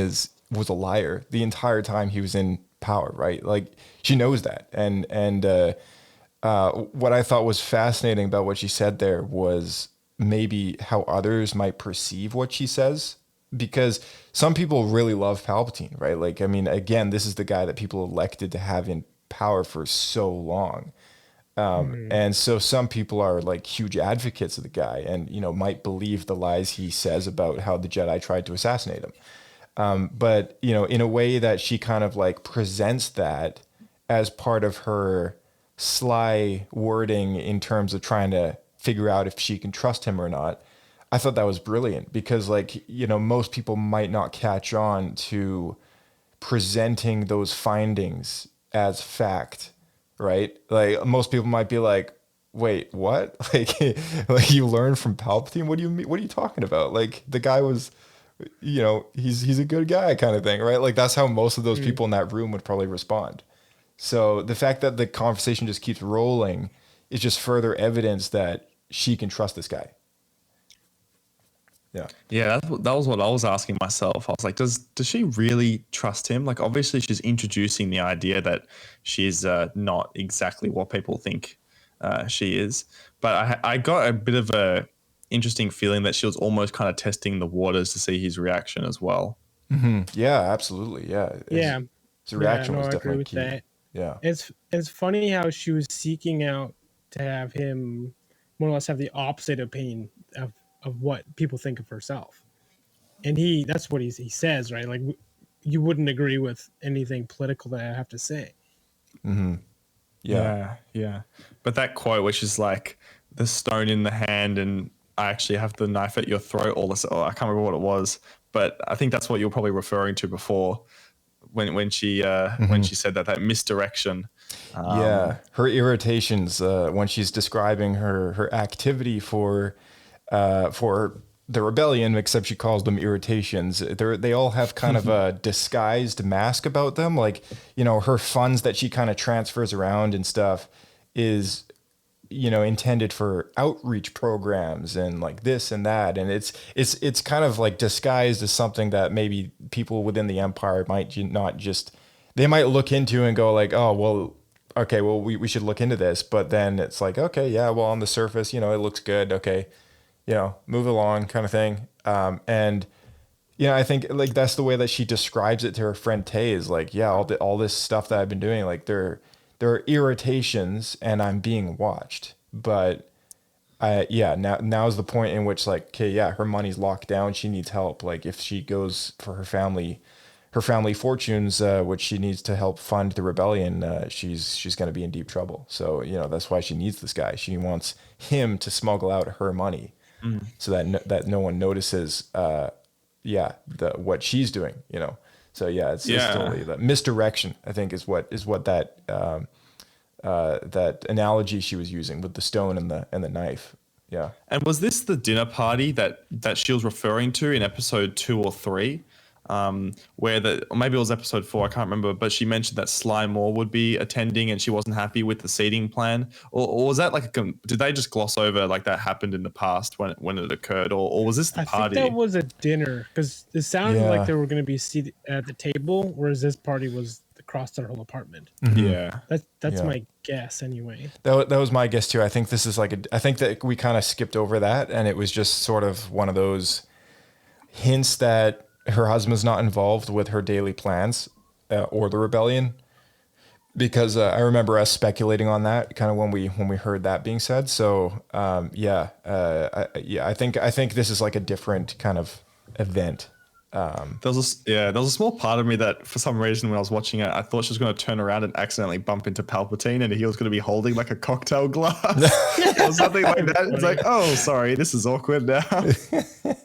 was a liar the entire time he was in power, right? Like, she knows that. And what I thought was fascinating about what she said there was maybe how others might perceive what she says. Because some people really love Palpatine, right? Like, I mean, again, this is the guy that people elected to have in power for so long. And so some people are like huge advocates of the guy and, you know, might believe the lies he says about how the Jedi tried to assassinate him. But, you know, in a way that she kind of like presents that as part of her sly wording in terms of trying to figure out if she can trust him or not. I thought that was brilliant because, like, you know, most people might not catch on to presenting those findings as fact, right? Like, most people might be like, wait, what? Like you learned from Palpatine? What do you mean? What are you talking about? Like, the guy was, you know, he's a good guy kind of thing, right? Like, that's how most of those people in that room would probably respond. So the fact that the conversation just keeps rolling is just further evidence that she can trust this guy. Yeah, that was what I was asking myself. I was like, does she really trust him? Like, obviously, she's introducing the idea that she's not exactly what people think she is. But I got a bit of a interesting feeling that she was almost kind of testing the waters to see his reaction as well. Mm-hmm. Yeah, absolutely. Yeah. His reaction was definitely key. That. Yeah. It's funny how she was seeking out to have him more or less have the opposite opinion of what people think of herself. And that's what he says, right? Like, you wouldn't agree with anything political that I have to say. Mm-hmm. Yeah. But that quote, which is like the stone in the hand and I actually have the knife at your throat, all this, I can't remember what it was, but I think that's what you're probably referring to before when she said that misdirection. Her irritations when she's describing her activity for the rebellion, except she calls them irritations. They all have kind of a disguised mask about them. Like, you know, her funds that she kind of transfers around and stuff is, you know, intended for outreach programs and like this and that. And it's kind of like disguised as something that maybe people within the Empire might not just, they might look into and go like, oh, well, okay, well, we should look into this. But then it's like, okay, yeah, well, on the surface, you know, it looks good. Okay. You know, move along kind of thing. And, you know, I think like that's the way that she describes it to her friend Tay is like, yeah, all this stuff that I've been doing, like there are irritations and I'm being watched. But now is the point in which like, okay, yeah, her money's locked down. She needs help. Like if she goes for her family fortunes, which she needs to help fund the rebellion, she's going to be in deep trouble. So, you know, that's why she needs this guy. She wants him to smuggle out her money. So that no one notices, what she's doing, you know. So it's totally the misdirection. I think is what that that analogy she was using with the stone and the knife. Yeah. And was this the dinner party that she was referring to in episode 2 or 3? where or maybe it was episode 4, I can't remember, but she mentioned that Sly Moore would be attending and she wasn't happy with the seating plan, or was that like did they just gloss over like that happened in the past when it occurred, or was this the party? I think that was a dinner, because it sounded like they were going to be seated at the table, whereas this party was across their whole apartment. Yeah, that's my guess anyway. That was my guess too. I think this is I think that we kind of skipped over that, and it was just sort of one of those hints that her husband's not involved with her daily plans or the rebellion, because I remember us speculating on that kind of when we heard that being said. So I think this is like a different kind of event. There was a small part of me that for some reason when I was watching it, I thought she was going to turn around and accidentally bump into Palpatine, and he was going to be holding like a cocktail glass or something like that. It's like, oh, sorry, this is awkward now.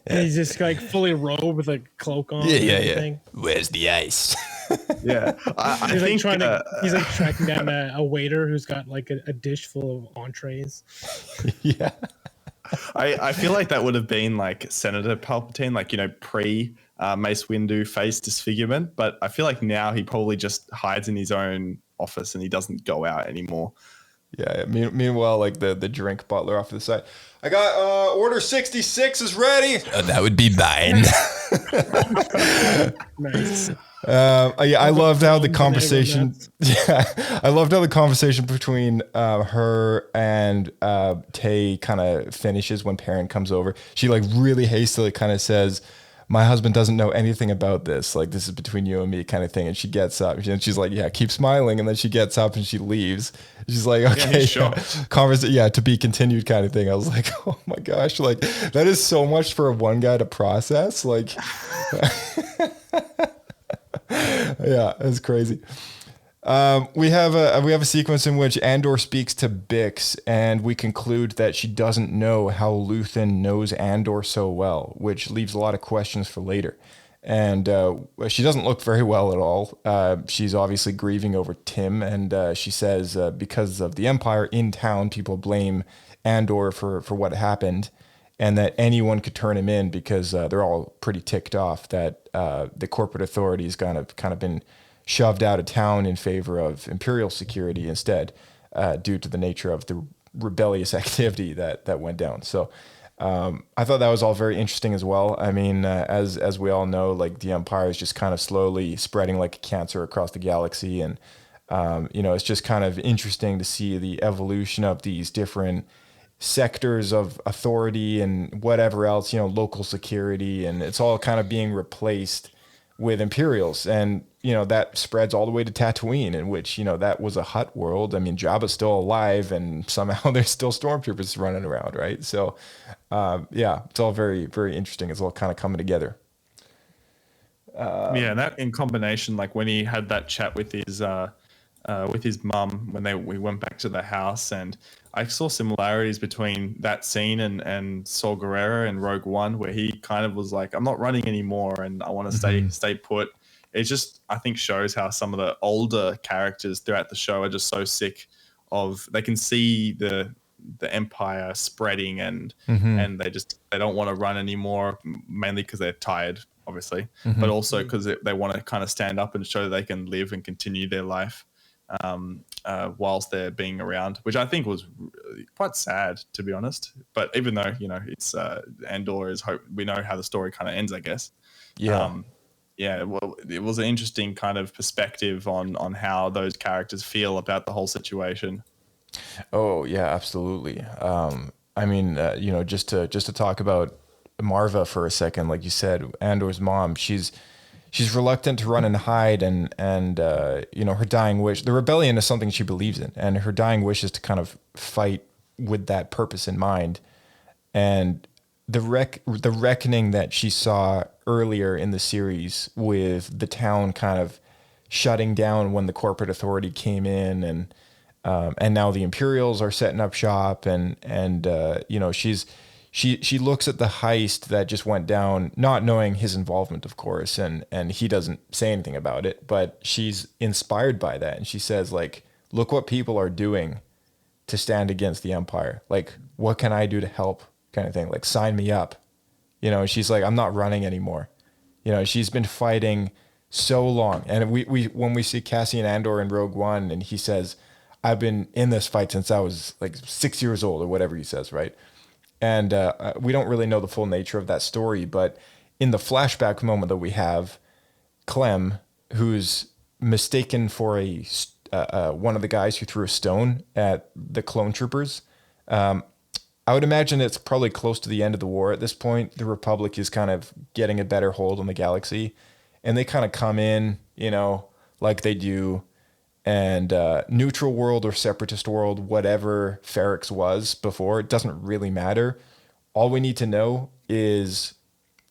And he's just like fully robed with a cloak on. Yeah. Where's the ice? Yeah, I think he's like tracking down a waiter who's got like a dish full of entrees. Yeah. I feel like that would have been like Senator Palpatine, like, pre Mace Windu face disfigurement, but I feel like now he probably just hides in his own office and he doesn't go out anymore. Yeah. Meanwhile, like the drink butler off to the side, I got order 66 is ready. That would be mine. Nice. I loved how the conversation. Yeah, I loved how the conversation between her and Tay kind of finishes when Perrin comes over. She like really hastily kind of says, "My husband doesn't know anything about this. Like, this is between you and me," kind of thing. And she gets up and she's like, "Yeah, keep smiling." And then she gets up and she leaves. She's like, "Okay, to be continued," kind of thing. I was like, "Oh my gosh, like that is so much for one guy to process." Like. Yeah, it's crazy. We have a sequence in which Andor speaks to Bix, and we conclude that she doesn't know how Luthen knows Andor so well, which leaves a lot of questions for later. And she doesn't look very well at all. She's obviously grieving over Tim, and she says because of the Empire in town, people blame Andor for what happened, and that anyone could turn him in because they're all pretty ticked off that the corporate authorities kind of been shoved out of town in favor of Imperial security instead, due to the nature of the rebellious activity that went down. So I thought that was all very interesting as well. I mean, as we all know, like the Empire is just kind of slowly spreading like a cancer across the galaxy, and it's just kind of interesting to see the evolution of these different sectors of authority and whatever else, local security, and it's all kind of being replaced with Imperials. And, that spreads all the way to Tatooine, in which, that was a Hutt world. I mean, Jabba's still alive and somehow there's still stormtroopers running around, right? So, it's all very, very interesting. It's all kind of coming together. And that in combination, like when he had that chat with his mum when we went back to the house, and I saw similarities between that scene and Saw Gerrera in Rogue One, where he kind of was like, "I'm not running anymore, and I want to stay put." It just, I think, shows how some of the older characters throughout the show are just so sick of, they can see the Empire spreading, and they don't want to run anymore, mainly because they're tired, obviously, but also because they want to kind of stand up and show they can live and continue their life whilst they're being around, which I think was quite sad, to be honest. But even though, it's Andor is hope, we know how the story kind of ends, I guess. Well, it was an interesting kind of perspective on how those characters feel about the whole situation. Oh yeah, absolutely. I mean, just to talk about Marva for a second, like you said, Andor's mom, she's reluctant to run and hide, and her dying wish, the rebellion is something she believes in, and her dying wish is to kind of fight with that purpose in mind. And the reckoning that she saw earlier in the series with the town kind of shutting down when the corporate authority came in, and now the Imperials are setting up shop, and she looks at the heist that just went down, not knowing his involvement, of course, and he doesn't say anything about it, but she's inspired by that, and she says, like, look what people are doing to stand against the Empire. Like, what can I do to help, kind of thing, like, sign me up. She's like, I'm not running anymore. She's been fighting so long. And we when we see Cassian Andor in Rogue One, and he says, I've been in this fight since I was like 6 years old or whatever he says, right? And we don't really know the full nature of that story, but in the flashback moment that we have, Clem, who's mistaken for one of the guys who threw a stone at the clone troopers. I would imagine it's probably close to the end of the war at this point. The Republic is kind of getting a better hold on the galaxy, and they kind of come in, like they do. And neutral world or separatist world, whatever Ferrex was before, it doesn't really matter. All we need to know is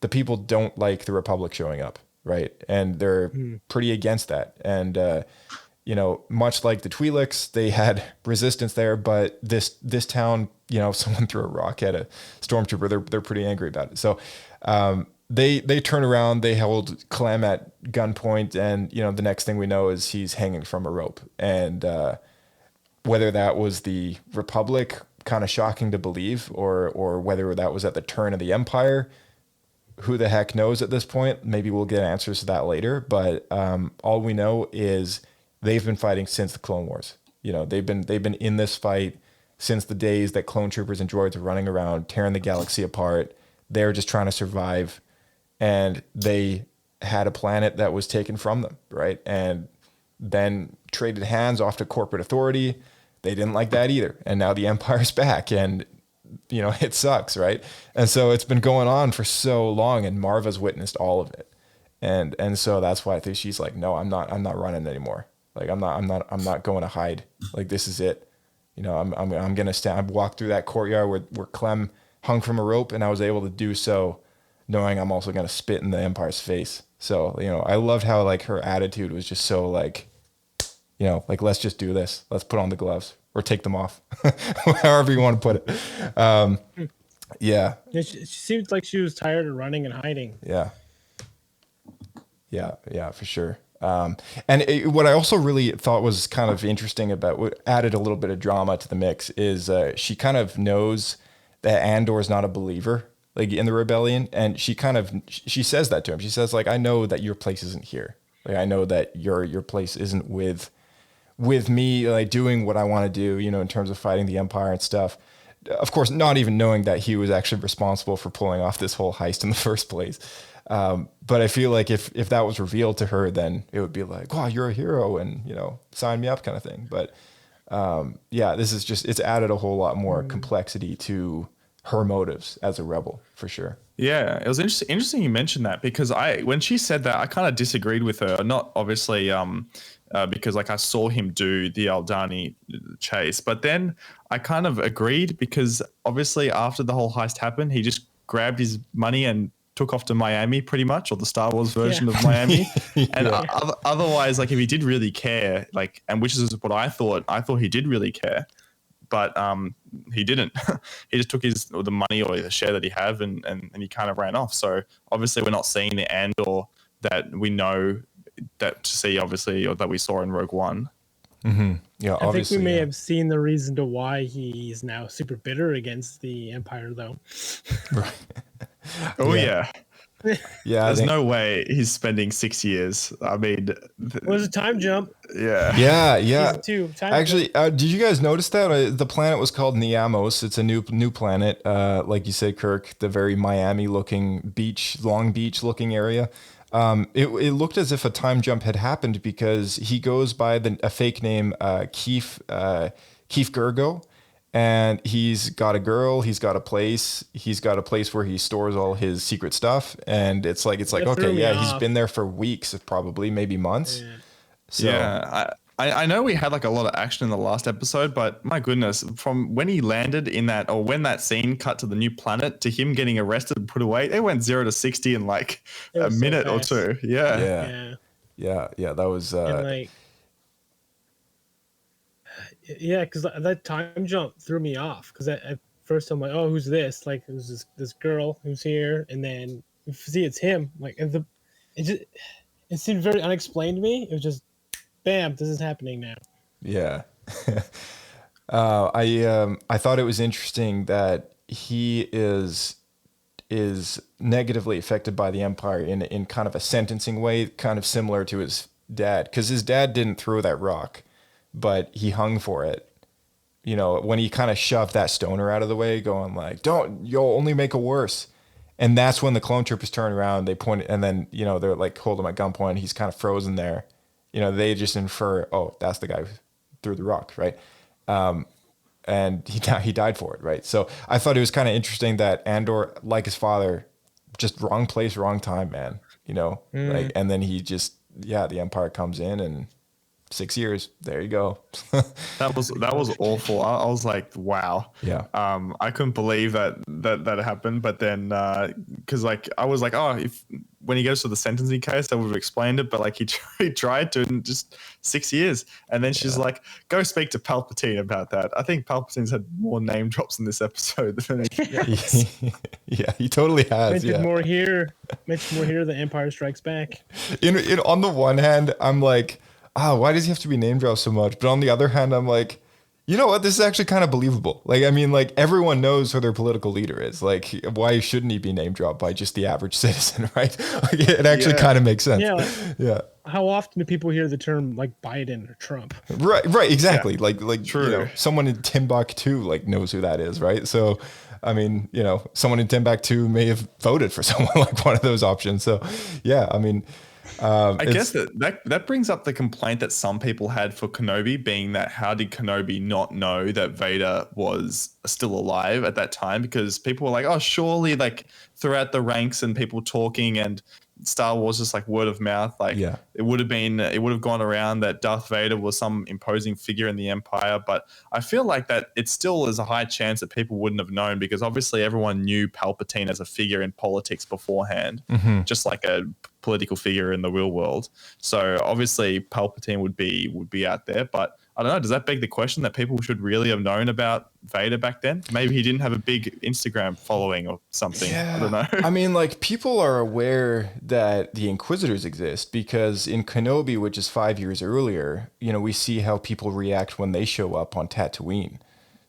the people don't like the Republic showing up, right? And they're pretty against that. And much like the Twi'leks, they had resistance there, but this town, someone threw a rock at a stormtrooper. They're pretty angry about it. So they turn around, they hold Clem at gunpoint, and the next thing we know is he's hanging from a rope. And whether that was the Republic, kind of shocking to believe, or whether that was at the turn of the Empire, who the heck knows at this point? Maybe we'll get answers to that later. But all we know is they've been fighting since the Clone Wars. They've been in this fight since the days that clone troopers and droids were running around tearing the galaxy apart. They're just trying to survive, and they had a planet that was taken from them, right? And then traded hands off to corporate authority. They didn't like that either, and now the Empire's back, and it sucks, right? And so it's been going on for so long, and Marva's witnessed all of it, and so that's why I think she's like, no, I'm not running anymore. Like I'm not going to hide. Like this is it. I'm gonna stand. I walked through that courtyard where Clem hung from a rope, and I was able to do so, knowing I'm also gonna spit in the Empire's face. So I loved how like her attitude was just so like, like let's just do this. Let's put on the gloves or take them off, however you want to put it. Yeah. She seemed like she was tired of running and hiding. Yeah, for sure. What I also really thought was kind of interesting about what added a little bit of drama to the mix is she kind of knows that Andor is not a believer, like in the rebellion, and she says that to him. She says like, I know that your place isn't here. Like I know that your place isn't with me, like doing what I want to do, in terms of fighting the Empire and stuff. Of course, not even knowing that he was actually responsible for pulling off this whole heist in the first place. But I feel like if that was revealed to her, then it would be like, wow, you're a hero, and sign me up kind of thing. But this is just, it's added a whole lot more complexity to her motives as a rebel, for sure. Yeah, it was interesting you mentioned that, because when she said that, I kind of disagreed with her. Not obviously because like I saw him do the Aldani chase, but then I kind of agreed, because obviously after the whole heist happened, he just grabbed his money and took off to Miami, pretty much, or the Star Wars version of Miami. And otherwise, like if he did really care, like, and which is what I thought he did really care, but he didn't. He just took the money or the share that he had, and he kind of ran off. So obviously we're not seeing the Andor that we know that to see, obviously, or that we saw in Rogue One. Mm-hmm. Yeah, I think we may have seen the reason to why he's now super bitter against the Empire, though. Right. Oh yeah. Yeah, there's no way he's spending 6 years. I mean, it was a time jump. Yeah. Season 2, Actually, did you guys notice that the planet was called Niamos? It's a new planet, like you said, Kirk. The very Miami-looking beach, Long Beach-looking area. It looked as if a time jump had happened, because he goes by a fake name, Keith Gergo. And he's got a girl, he's got a place where he stores all his secret stuff. And it's like, okay, yeah, he's been there for weeks, probably, maybe months. Yeah. So, yeah, I know we had like a lot of action in the last episode, but my goodness, from when he landed in that, or when that scene cut to the new planet to him getting arrested and put away, they went 0 to 60 in like a minute or two. Yeah. That was yeah, because that time jump threw me off, because at first I'm like, oh, who's this? Like, it was this girl who's here, and then you see it's him. Like, and it seemed very unexplained to me. It was just, bam, this is happening now. Yeah. I thought it was interesting that he is is negatively affected by the Empire in kind of a sentencing way, kind of similar to his dad, because his dad didn't throw that rock, but he hung for it. You know, when he kind of shoved that stoner out of the way, going like, "Don't, you'll only make it worse." And that's when the clone troopers turn around, they point, and then, you know, they're like hold him at gunpoint. He's kind of frozen there. You know, they just infer, oh, that's the guy who threw the rock, right? And he died for it, right? So I thought it was kind of interesting that Andor, like his father, just wrong place, wrong time, man. You know, like, and then he just, the Empire comes in and 6 years, there you go. That was awful. I was like, wow. Yeah. I couldn't believe that happened. But then, because like I was like, oh, if when he goes to the sentencing case, I would have explained it. But like he tried to, in just 6 years, and then she's like, go speak to Palpatine about that. I think Palpatine's had more name drops in this episode than anything else. Yeah, he totally has. Mentioned more here. The Empire Strikes Back. On the one hand, I'm like, why does he have to be name dropped so much? But on the other hand, I'm like, you know what? This is actually kind of believable. Like, I mean, like everyone knows who their political leader is. Like, why shouldn't he be name dropped by just the average citizen, right? Like, it actually kind of makes sense. Yeah. How often do people hear the term like Biden or Trump? Right, exactly. Yeah. Like True. You know, someone in Timbuktu like knows who that is, right? So, I mean, you know, someone in Timbuktu may have voted for someone like one of those options. So, yeah, I mean. I guess that brings up the complaint that some people had for Kenobi, being that how did Kenobi not know that Vader was still alive at that time? Because people were like, oh, surely like throughout the ranks and people talking and Star Wars just like word of mouth, like it would have gone around that Darth Vader was some imposing figure in the Empire. But I feel like that it still is a high chance that people wouldn't have known, because obviously everyone knew Palpatine as a figure in politics beforehand, just like a political figure in the real world. So obviously Palpatine would be out there, but I don't know, does that beg the question that people should really have known about Vader back then? Maybe he didn't have a big Instagram following or something. I don't know. I mean, like, people are aware that the Inquisitors exist because in Kenobi, which is 5 years earlier, you know, we see how people react when they show up on Tatooine.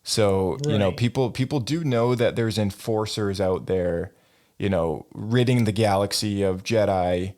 So, you know, people do know that there's enforcers out there, you know, ridding the galaxy of Jedi.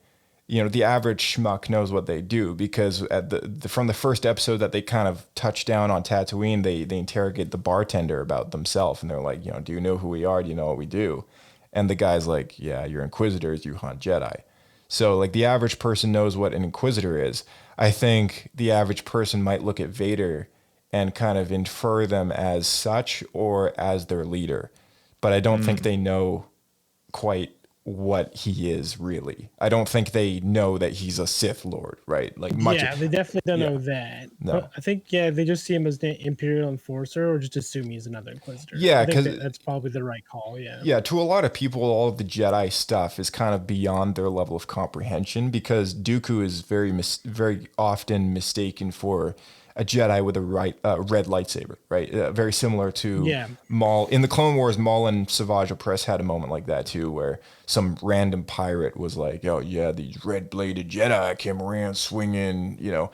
You know, the average schmuck knows what they do, because at from the first episode that they kind of touch down on Tatooine, they interrogate the bartender about themselves, and they're like, you know, do you know who we are? Do you know what we do? And the guy's like, yeah, you're Inquisitors, you hunt Jedi. So like the average person knows what an Inquisitor is. I think the average person might look at Vader and kind of infer them as such or as their leader, but I don't think they know quite what he is really. I don't think they know that he's a Sith Lord, right? Like much. Yeah, they definitely don't know that. No. But I think they just see him as the Imperial Enforcer, or just assume he's another Inquisitor. Yeah, I think because that's probably the right call. Yeah. Yeah, to a lot of people, all of the Jedi stuff is kind of beyond their level of comprehension, because Dooku is very often mistaken for a Jedi with a red lightsaber, right? Very similar to Maul. In the Clone Wars, Maul and Savage Opress had a moment like that too, where some random pirate was like, oh yeah, these red-bladed Jedi came around swinging, you know,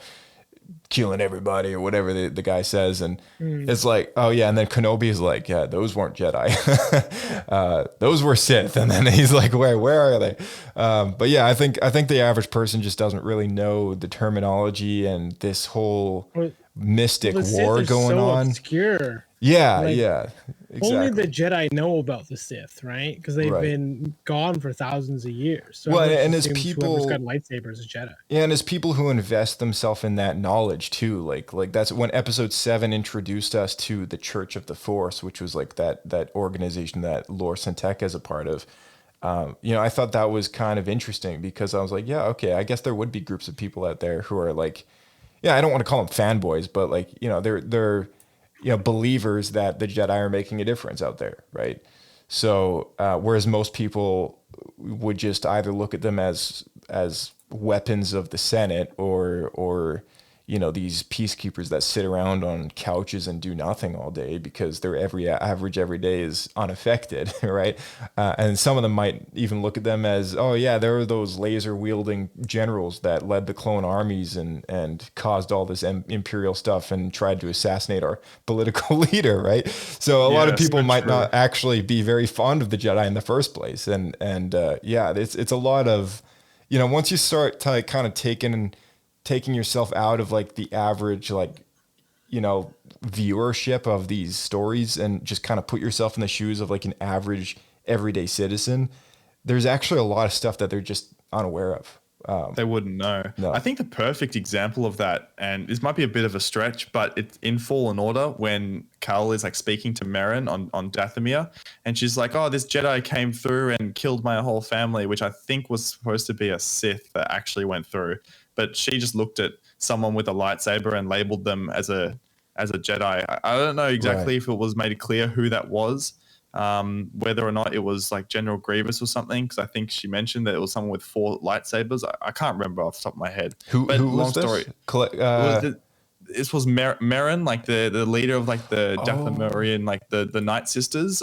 killing everybody or whatever the guy says. And it's like, oh yeah. And then Kenobi is like, yeah, those weren't Jedi. Those were Sith. And then he's like, where are they? But yeah, I think the average person just doesn't really know the terminology and this whole mystic war going on. Obscure. Yeah, Like, yeah. Exactly. Only the Jedi know about the Sith, right? Because they've been gone for thousands of years. So well, and as whoever's people got lightsabers is Jedi. Yeah, and as people who invest themselves in that knowledge too, like that's when Episode 7 introduced us to the Church of the Force, which was like that organization that Lor Santek is a part of. You know, I thought that was kind of interesting, because I was like, yeah, okay, I guess there would be groups of people out there who are like, yeah, I don't want to call them fanboys, but like, you know, they're you know, believers that the Jedi are making a difference out there, right? So whereas most people would just either look at them as weapons of the Senate or these peacekeepers that sit around on couches and do nothing all day because their average every day is unaffected, right? And some of them might even look at them as, oh yeah, there are those laser wielding generals that led the clone armies and caused all this imperial stuff and tried to assassinate our political leader, right? So a lot of people might not actually be very fond of the Jedi in the first place, and it's a lot of, once you start to kind of taking yourself out of like the average, like, viewership of these stories and just kind of put yourself in the shoes of like an average everyday citizen, there's actually a lot of stuff that they're just unaware of. They wouldn't know. No. I think the perfect example of that, and this might be a bit of a stretch, but it's in Fallen Order when Cal is like speaking to Merrin on Dathomir, and she's like, oh, this Jedi came through and killed my whole family, which I think was supposed to be a Sith that actually went through. But she just looked at someone with a lightsaber and labeled them as a Jedi. I don't know exactly if it was made clear who that was, whether or not it was like General Grievous or something, because I think she mentioned that it was someone with 4 lightsabers. I can't remember off the top of my head. Who was this? This was Merrin, like the leader of like the Dathomirian, like the Night Sisters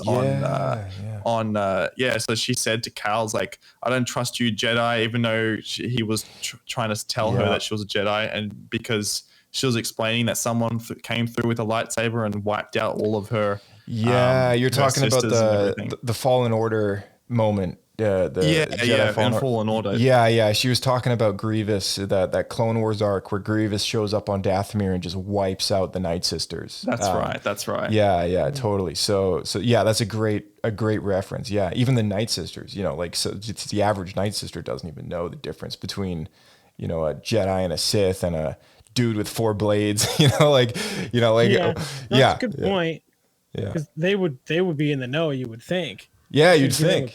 So she said to Cal's like, I don't trust you, Jedi, even though he was trying to tell her that she was a Jedi, and because she was explaining that someone came through with a lightsaber and wiped out all of her. You're talking about the Fallen Order moment. Fallen Order. Yeah. She was talking about Grievous, that Clone Wars arc where Grievous shows up on Dathomir and just wipes out the Night Sisters. That's right. Yeah, totally. So yeah, that's a great reference. Yeah, even the Night Sisters, so it's the average Night Sister doesn't even know the difference between, a Jedi and a Sith and a dude with 4 blades. That's a good point. Yeah, because they would be in the know, you would think. Yeah, you'd think.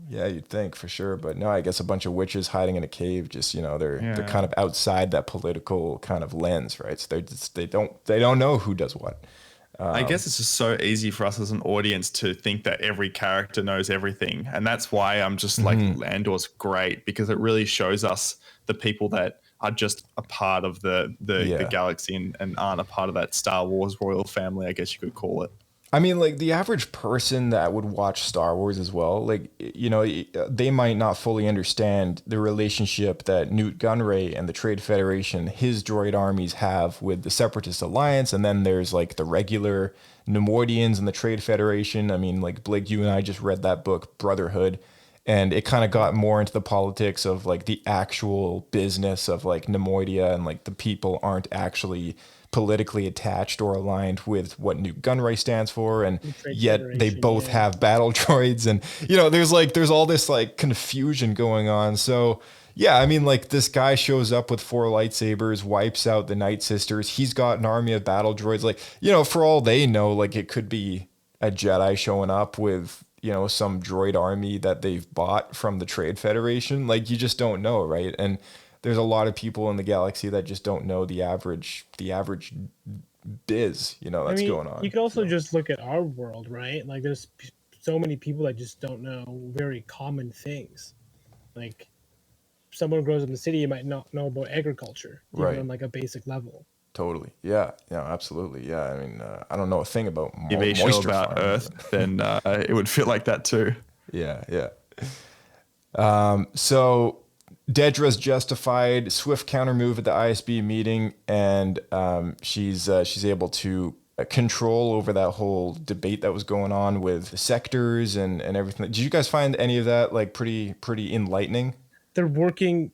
Yeah, you'd think for sure. But no, I guess a bunch of witches hiding in a cave, just they're kind of outside that political kind of lens, right? So they don't know who does what. I guess it's just so easy for us as an audience to think that every character knows everything, and that's why I'm just like Andor's great, because it really shows us the people that are just a part of the galaxy and aren't a part of that Star Wars royal family, I guess you could call it. I mean, like the average person that would watch Star Wars as well, like, they might not fully understand the relationship that Newt Gunray and the Trade Federation, his droid armies, have with the Separatist Alliance. And then there's like the regular Nemoidians and the Trade Federation. I mean, like Blake, you and I just read that book, Brotherhood, and it kind of got more into the politics of like the actual business of like Nemoidia, and like the people aren't actually politically attached or aligned with what Newt Gunray stands for, and yet they both have battle droids, and there's all this like confusion going on. So yeah, I mean, like this guy shows up with 4 lightsabers, wipes out the Night Sisters. He's got an army of battle droids. Like, for all they know, like it could be a Jedi showing up with some droid army that they've bought from the Trade Federation. Like, you just don't know, right? And there's a lot of people in the galaxy that just don't know the average biz, that's going on. You could also just look at our world, right? Like there's so many people that just don't know very common things. Like someone who grows up in the city, you might not know about agriculture, even on like a basic level. Totally. Yeah, absolutely. Yeah. I mean, I don't know a thing about moisture show about farming. Earth, then it would feel like that too. Yeah. So Dedra's justified, swift counter move at the ISB meeting, and she's able to control over that whole debate that was going on with the sectors and everything. Did you guys find any of that like pretty enlightening? They're working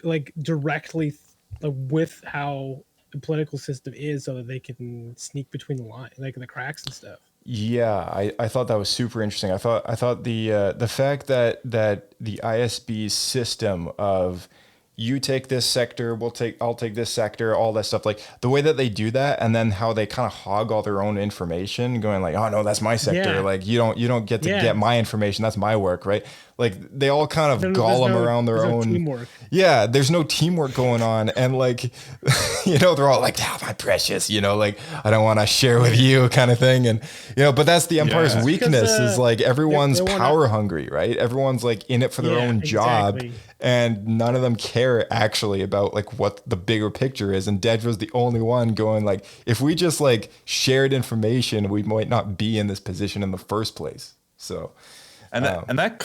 like directly with how the political system is, so that they can sneak between the line, like the cracks and stuff. Yeah, I thought that was super interesting. I thought the fact that the ISB's system of you take this sector, I'll take this sector, all that stuff, like the way that they do that, and then how they kind of hog all their own information, going like, oh no, that's my sector. Yeah. Like you don't get to get my information. That's my work, right? Like they all kind of golem around their own teamwork. Yeah, there's no teamwork going on, and like, they're all like, my precious, like I don't want to share with you, kind of thing, and but that's the Empire's weakness is like everyone's power hungry, right? Everyone's like in it for their own job, and none of them care care actually about like what the bigger picture is. And Dedra's the only one going like, if we just like shared information, we might not be in this position in the first place. So. And that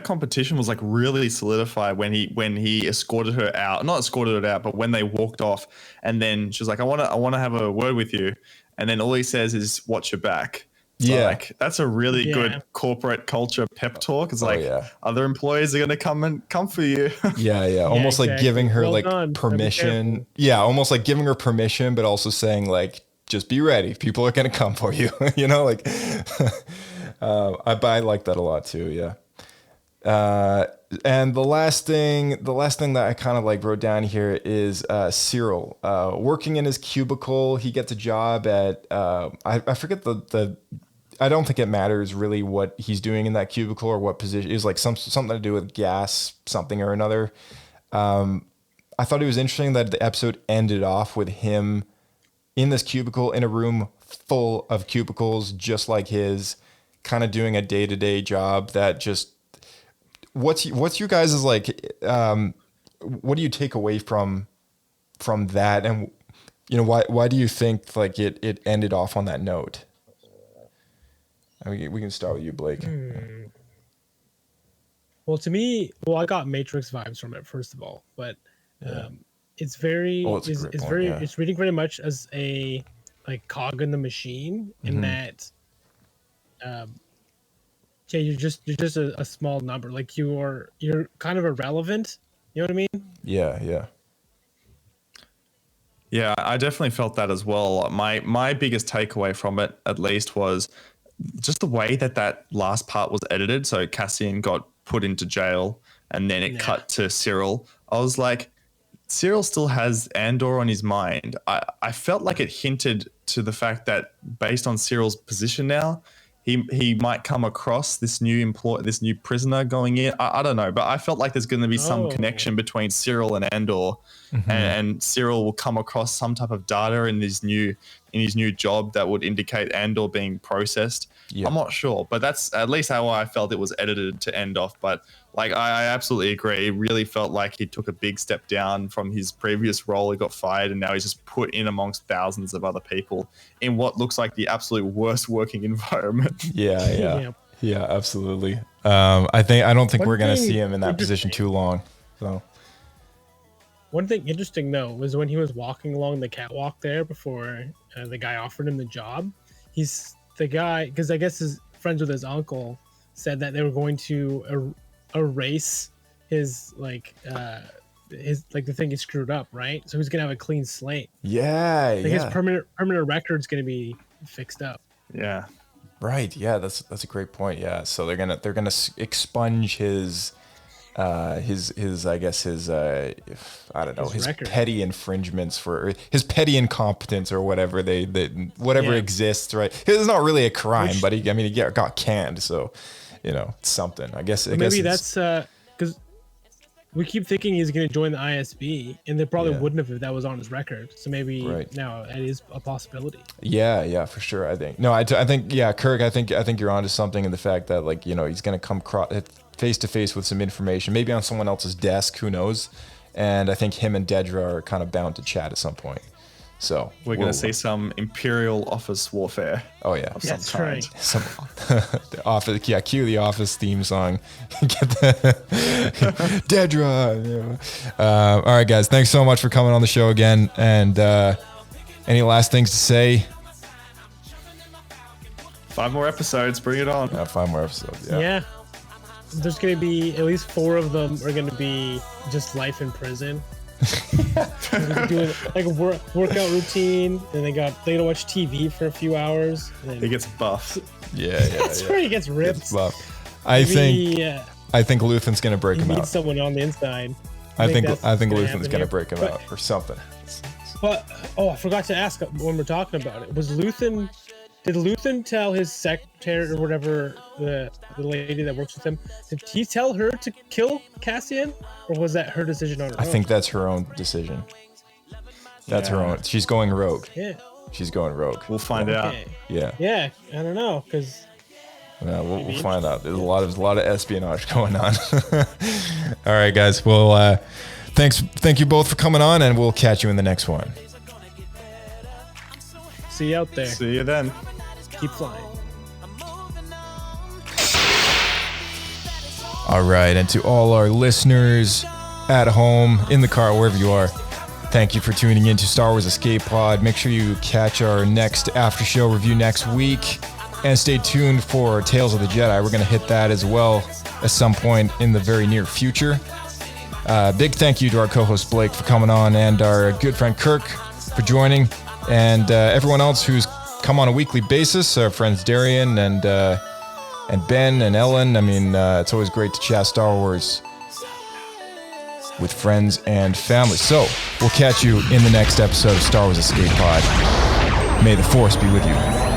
competition was like really solidified when he escorted her out. Not escorted her out, but when they walked off, and then she was like, I want to have a word with you. And then all he says is, watch your back. So like that's a really good corporate culture pep talk. It's like other employees are gonna come for you. Almost like giving her like done. permission. Yeah, almost like giving her permission, but also saying like, just be ready. People are gonna come for you. You know, like I like that a lot too. Yeah. And the last thing that I kind of like wrote down here is Cyril working in his cubicle. He gets a job at I forget the I don't think it matters really what he's doing in that cubicle or what position. It was like something to do with gas, something or another. I thought it was interesting that the episode ended off with him in this cubicle in a room full of cubicles just like his, kind of doing a day-to-day job that just what's your guys' like what do you take away from that, and you know why do you think like it ended off on that note? I mean, we can start with you, Blake. Well, to me, I got Matrix vibes from it first of all, but it's very it's reading very much as a like cog in the machine in that you're just a small number, like you're kind of irrelevant, you know what I mean? Yeah, I definitely felt that as well. My biggest takeaway from it, at least, was just the way that last part was edited. So Cassian got put into jail and then it cut to Cyril. I was like, Cyril still has Andor on his mind. I felt like it hinted to the fact that based on Cyril's position now, he might come across this new prisoner going in. I don't know, but I felt like there's going to be some connection between Cyril and Andor, and Cyril will come across some type of data in his new job that would indicate Andor being processed. Yeah. I'm not sure, but that's at least how I felt it was edited to end off. But like, I absolutely agree. It really felt like he took a big step down from his previous role. He got fired, and now he's just put in amongst thousands of other people in what looks like the absolute worst working environment. Yeah, absolutely. I don't think we're gonna see him in that position too long. So. One thing interesting though was when he was walking along the catwalk there before the guy offered him the job. The guy, because I guess his friends with his uncle, said that they were going to erase his the thing he screwed up, right? So he's gonna have a clean slate. His permanent record's gonna be fixed up. Yeah, right. Yeah, that's a great point. Yeah, so they're gonna expunge his I guess his I don't know, his petty infringements for his petty incompetence or whatever whatever exists, right? It's not really a crime, but he got canned, so you know, it's something. I guess that's because we keep thinking he's going to join the ISB, and they probably wouldn't have if that was on his record. So maybe now it is a possibility. Yeah, for sure. I think Kirk. I think you're onto something in the fact that like, you know, he's going to come face to face with some information, maybe on someone else's desk, who knows? And I think him and Dedra are kind of bound to chat at some point. So we're going to see some Imperial office warfare. Oh yeah, that's right. The office, cue the Office theme song. Get the Dedra. All right, guys, thanks so much for coming on the show again. And any last things to say? 5 more episodes, bring it on. 5 more episodes. Yeah. There's going to be at least 4 of them are going to be just life in prison. Doing like a workout routine, and they gotta watch TV for a few hours. And he gets buffed. That's where he gets ripped. I think Luthen's gonna break him out. He needs someone on the inside. I think Luthen's gonna break him out or something. But I forgot to ask when we're talking about it. Did Luthen tell his secretary or whatever, the lady that works with him, did he tell her to kill Cassian, or was that her decision on her own? I think that's her own decision. That's her own. She's going rogue. Yeah. She's going rogue. We'll find out. Yeah. Yeah, I don't know, because. Yeah, we'll find out. There's a lot of espionage going on. All right, guys. Well, Thank you both for coming on, and we'll catch you in the next one. See you out there. See you then. Keep flying. All right, and to all our listeners at home, in the car, wherever you are, thank you for tuning in to Star Wars Escape Pod. Make sure you catch our next after show review next week, and stay tuned for Tales of the Jedi. We're going to hit that as well at some point in the very near future. Big thank you to our co-host Blake for coming on, and our good friend Kirk for joining, and everyone else who's come on a weekly basis, our friends Darian and Ben and Ellen. I mean, it's always great to chat Star Wars with friends and family. So we'll catch you in the next episode of Star Wars Escape Pod. May the Force be with you.